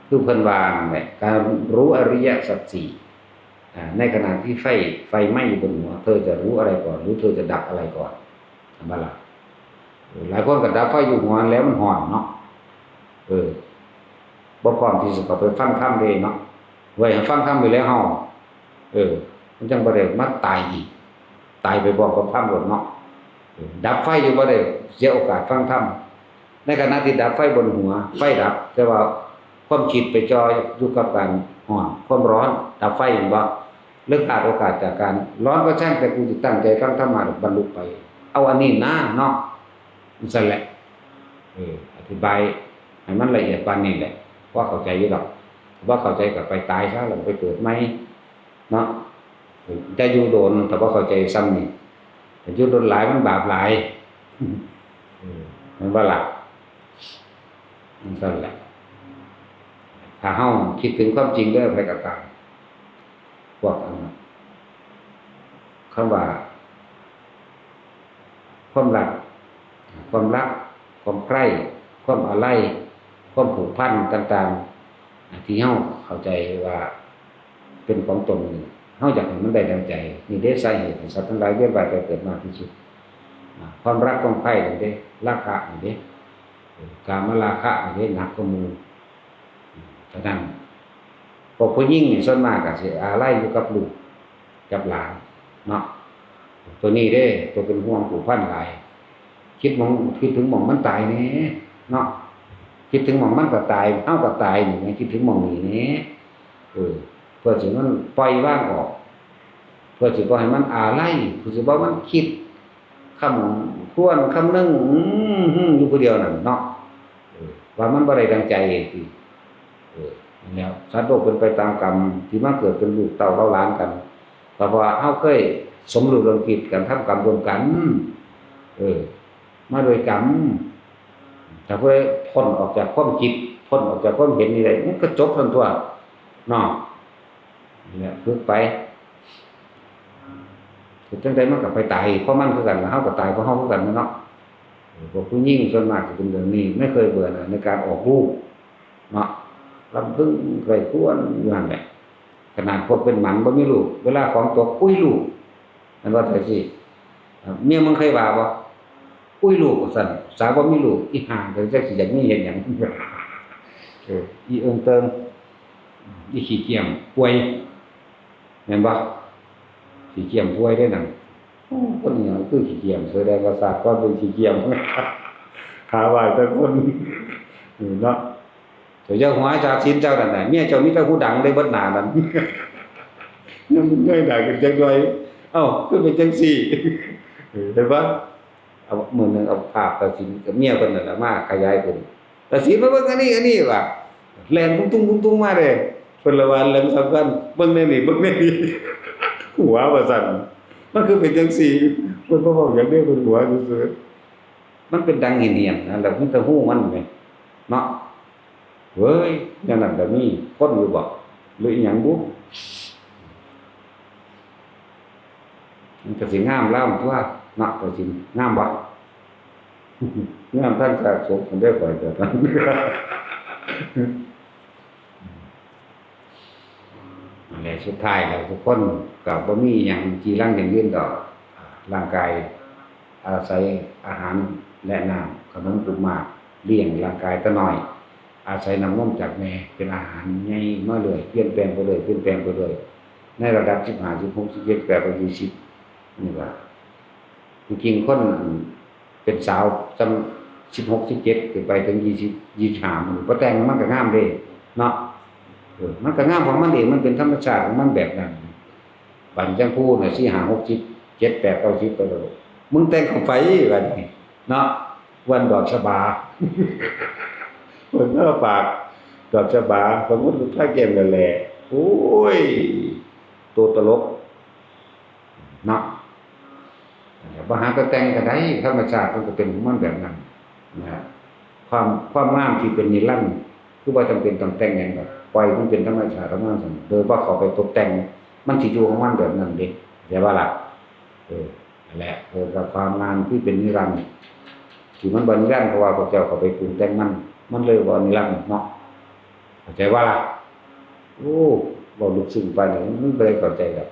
S1: คือเพิ่นว่านั่นแหละการรู้อริยสัจสี่ในขณะที่ไฟไหม้อยู่บนหัวเธอจะรู้อะไรก่อนหรือเธอจะดับอะไรก่อนบ่ล่ะหลายคนก็ดับไฟอยู่หัวแล้วมันร้อนเนาะบ่พร้อมที่จะเข้าไปฟังธรรมเลยเนาะไว้ให้ฟังธรรมอยู่แล้วเฮามันจังบ่ได้มาตายอีกตายไปพร้อมกับธรรมหมดเนาะดับไฟอยู่บ่ได้เสียโอกาสฟังธรรมในขณะที่ดับไฟบนหัวไฟดับแต่ว่าความคิดไปจ่ออยู่กับการร้อนความร้อนดับไฟเห็นบ่เลิกขาดโอกาสจากการร้อนก็ช่างแต่กูสิตั้งใจฟังธรรมะบรรลุไปเอาอันนี้นะเนาะนั่นแหละอธิบายให้มันละเอียดปานนี้แหละว่าเข้าใจอยู่ดอกว่าเข้าใจก็ไปตายซะแล้วไปเกิดใหม่เนาะจะอยู่โดนแต่ว่าเข้าใจซ้ำนี่แต่อยู่โดนหลายมันบาปหลายมันว่าล่ะนั่นแหละถ้าเฮาคิดถึงความจริงเด้อไปก็ตามพวกคำว่าความรักความใคร่ความอะไรความผูกพันต่างๆที่เฮาเข้าใจว่าเป็นของตนเฮาอยากให้มันได้ดังใจนี่เด้สาเหตุสัตว์ทั้งหลายเวียนว่ายเกิดมาที่สุดความรักความใคร่นี่เด้ราคะนี่เด้กามราคะนี่เด้หนักกว่าหมู่ฉะนั้นพวกผู้หญิงนี่ส่วนมากก็สิอาลัยอยู่กับลูกกับหลานเนาะตัวนี้เด้ตัวเป็นห่วงผูกพันหลายคิดถึงหม่องมันตายแน่เนาะคิดถึงหม่องมันก็ตายเฮาก็ตายนี่คิดถึงหม่องนี้แน่เพื่อสิมันปล่อยวางออกเพื่อสิบ่ให้มันอาลัยเพื่อสิบ่มันคิดคำควรคำนึงอยู่ผู้เดียวนั่นเนาะว่ามันบ่ได้ดังใจติแล้วสัตว์โลกเป็นไปตามกรรมที่มาเกิดเป็นลูกเต้าหลานกันเพราะว่าเฮาเคยสมรู้ร่วมคิดกันทำกรรมร่วมกันมาโดยกรรมถ้าเพื่อพ้นออกจากความคิดพ้นออกจากความเห็นนี่ได้มันก็จบทั้งตัวเนาะเนี่ยฝึกไปถึงจังได๋มันก็ไปตายเพราะมันคือกันเฮาก็ตายเพราะเฮาคือกันเนาะพวกผู้หญิงส่วนมากสิเป็นเรื่องนี้ไม่เคยเบื่อในการออกลูกเนาะลำพึงไคร่ครวญอยู่นั่นแหละขนาดพวกเป็นหมันบ่มีลูกเวลาของตัวอุ้ยลูกนั่นว่าแต่สิเมียมึงเคยว่าบ่อุ้ยลูกสั่นสาวบ่มีลูกอีห่าก็จักสิอยากมีเฮ็ดหยังอีเอิงเติงอีขี้เกียจป่วยแม่นบ่ขี้เกียจป่วยได้นั่นคนนี้คือขี้เกียจแสดงว่าศาสตร์ก็เป็นขี้เกียจขาไหวแต่คนเนาะเจ้าหัวเจ้าศีลเจ้านั่นน่ะเมียเจ้ามีแต่ผู้ดังได้เบิดหน้านั่นยังเงยหน้ากันจังได๋เอ้าคือเป็นจังซี่เห็นบ่เอามื้อนึงเอาภาพตาศีลกับเมียเพิ่นนั่นล่ะมาขยายขึ้นตาศีลมาเบิ่งอันนี้ว่ะแล่นตุ้งๆๆมาเด้เพิ่นละว่าเรื่องสำคัญเบิ่งแน่นี่หัวว่าซั่นมันคือเป็นจังซี่เพิ่นบ่เว้าหยังเด้เพิ่นหัวซื่อๆมันเป็นดังเหี่ยนๆนะแล้วมีแต่ฮู้มันแม่เนาะเว้ยอย่างนั้นก็มีคนอยู่บ่หรืออีหยังบุมันก็สิงามแล้วตัวเนาะก็สิงามบ่งามทั้งจากสมได้ปล่อยแต่นั้น นั่นแหละสุดท้ายแล้วทุกคนก็บ่มีหยังจีรังอย่างอื่นดอกร่างกายอาศัยอาหารและน้ำขนมกลุ่มมากเลี้ยงร่างกายแต่น้อย อาศัยน้ำนมจากแม่เป็นอาหารใหญ่มาเลยเปลี่ยนแปลงไปเลยเปลี่ยนแปลงไปเลยในระดับ15 16 17 18 20นี่ว่าจริงๆคนเป็นสาวจำ16 17ขึ้นไปถึง20 25มันบ่แต่งมันก็งามเด้เนาะมันก็งามของมันเองมันเป็นธรรมชาติของมันแบบนั้นบัดจังพูดน่ะ4 5 6 7 7 8 9 10ไปเลยมึงแต่งเข้าไปบัดนี้เนาะวันดอกชบา เพิ่นก็ฝากดอกชบาสมมุติถ้าเกมนั่นแหละโอ้ยตัวตลกเนาะบ่หาแต่แต่งก็ได้ธรรมชาติมันก็เป็นของมันแบบนั้นนะความงามที่เป็นนิรันดร์คือบ่จำเป็นต้องแต่งหยังดอกปล่อยมันเป็นธรรมชาติของมันซั่นโดยบ่เข้าไปตกแต่งมันสิอยู่ของมันแบบนั้นเด้เข้าใจบ่ล่ะนั่นแหละกับความงามที่เป็นนิรันดร์ที่มันบ่นิรันดร์เพราะว่าพวกเจ้าเข้าไปปรุงแต่งมันเลยบ่นิรันดร์เนาะเข้าใจบ่ล่ะโอ้บ่ลึกซึ้งปานนี้มันบ่ได้เข้าใจดอก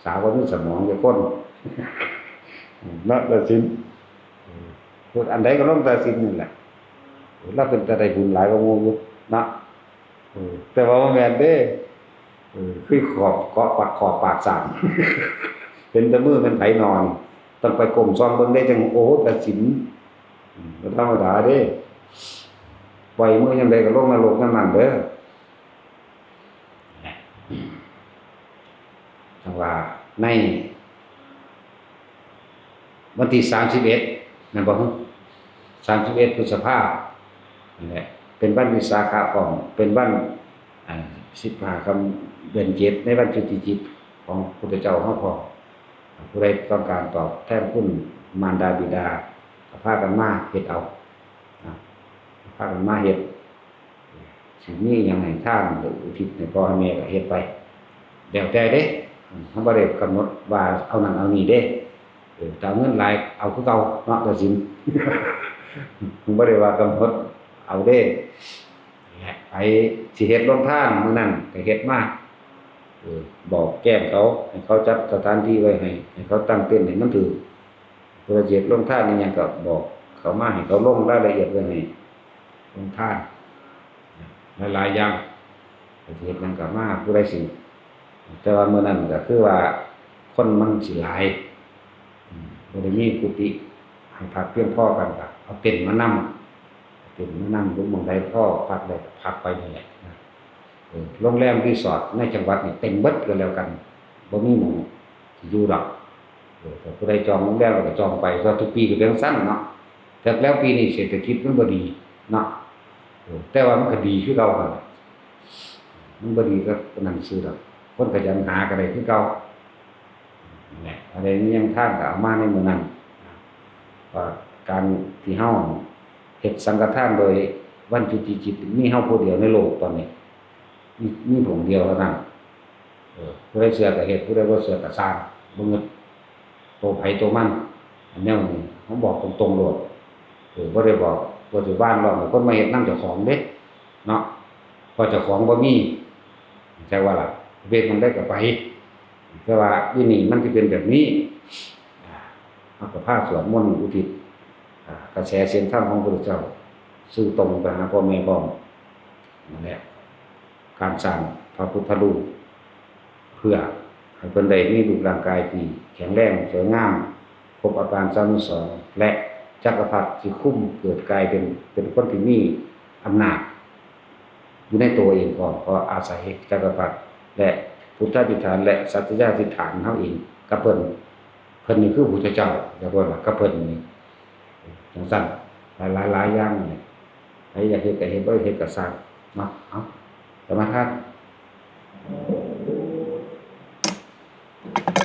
S1: สาวบ่มีสมองจักคนนักตัดสินพูดอันใดก็ต้องตัดสินนั่นแหละเราเป็นตาได้บุญหลายกว่าหมู่อยู่นะแต่ว่าบ่แม่นเด้คือขอบเกาะปักขอบปากสามเป็นแต่มือเป็นไผนอนต้องไปก้มซ่องเบิ่งได้จังโอ้ตัดสินบ่ธรรมดาเด้ปล่อยมือยามใดก็ลงนรกนำนั้นเด้อจังว่าในวันที่31นั่นบ่ฮึ31 พฤษภาคมนั่นแหละเป็นวันวิสาขะของเป็นวัน15 ค่ำเดือน7ในวันจุติจิตของพุทธเจ้าเฮาพร้อมผู้ใดต้องการตอบแทนคุณมารดาบิดาก็พากันมาเฮ็ดเอาพากันมาเฮ็ดสิมีหยังให้ทานหรืออุทิศให้พ่อให้แม่ก็เฮ็ดไปแล้วแต่เด้เฮาบ่ได้กำหนดว่าเอานั่นเอานี่เด้ถ้าเอาเงินหลายเอาคือเก่าเนาะก็สิผมบ่ได้ว่ากำหนดเอาเด้ไปสิเฮ็ดโรงทานมื้อนั้นก็เฮ็ดมาบอกแจ้งเขาให้เขาจัดสถานที่ไว้ให้เขาตั้งเต็นท์ให้มันถูกเพื่อเฮ็ดโรงทานนี่หยังก็บอกเขามาให้เขาลงรายละเอียดไว้ให้โรงทานหลายๆอย่างก็สิเฮ็ดหยังก็มาผู้ใดสิแต่ว่ามื้อนั้นก็คือว่าคนมันสิหลายบ่ได้มีกุฏิให้พักเพียงพอกันก็เอาเต็นท์มานำเต็นท์มานั่งอยู่หม้องใดพอพักได้ก็พักไปนี่แหละโรงแรมรีสอร์ทในจังหวัดนี่เต็มเบิดก็แล้วกันบ่มีหม้องสิอยู่ดอกถ้าผู้ใดจองโรงแรมก็จองไปเพราะทุกปีก็เป็นจังซั่นเนาะแต่แล้วปีนี้เศรษฐกิจมันบ่ดีเนาะแต่ว่ามันก็ดีคือเก่าหั่นมันบ่ดีก็นั่นซื่อดอกคนขยันหาก็ได้คือเก่านั่นแหละอะไรนี้ยังทางก็เอามาในมื้อนั้นว่าการที่เฮาเฮ็ดสังฆทานโดยวันจุติจิตมีเฮาผู้เดียวในโลกตอนนี้มีผมเดียวเท่านั้นผู้ใดเชื่อก็เฮ็ดผู้ใดบ่เชื่อก็สร้างบ่เงิดตัวไผตัวมันอันแนวนี้เฮาบอกตรงๆโลดบ่ได้บอกว่าสิบ้านร้องให้คนมาเฮ็ดนำเจ้าของเด้เนาะเพราะเจ้าของบ่มีใช่ว่าล่ะเวทมันได้ก็ไปแต่ว่าอยู่นี่มันสิเป็นแบบนี้เฮาก็พาสวดมนต์อุทิศกระแสเสียงธรรมของพระพุทธเจ้าซึ่งตรงไปหาพ่อแม่พร้อมนั่นแหละการสร้างพระพุทธรูปเพื่อให้เพิ่นได้มีรูปร่างกายที่แข็งแรงสวยงามครบอาการ32และจักรพรรดิที่คุ้มเกิดกลายเป็นคนที่มีอำนาจอยู่ในตัวเองพร้อมเพราะอาศัยจักรพรรดิและพุทธาธิษฐานและสัตยาธิษฐานเฮาเองกับเพิ่นนี่คือพุทธเจ้าอย่าว่ากับเพิ่นนี่จังซั่นหลายอย่างนี่ใครอยากเฮ็ดก็เฮ็ดบ่เฮ็ดก็สร้างเนาะเอาสมาทาน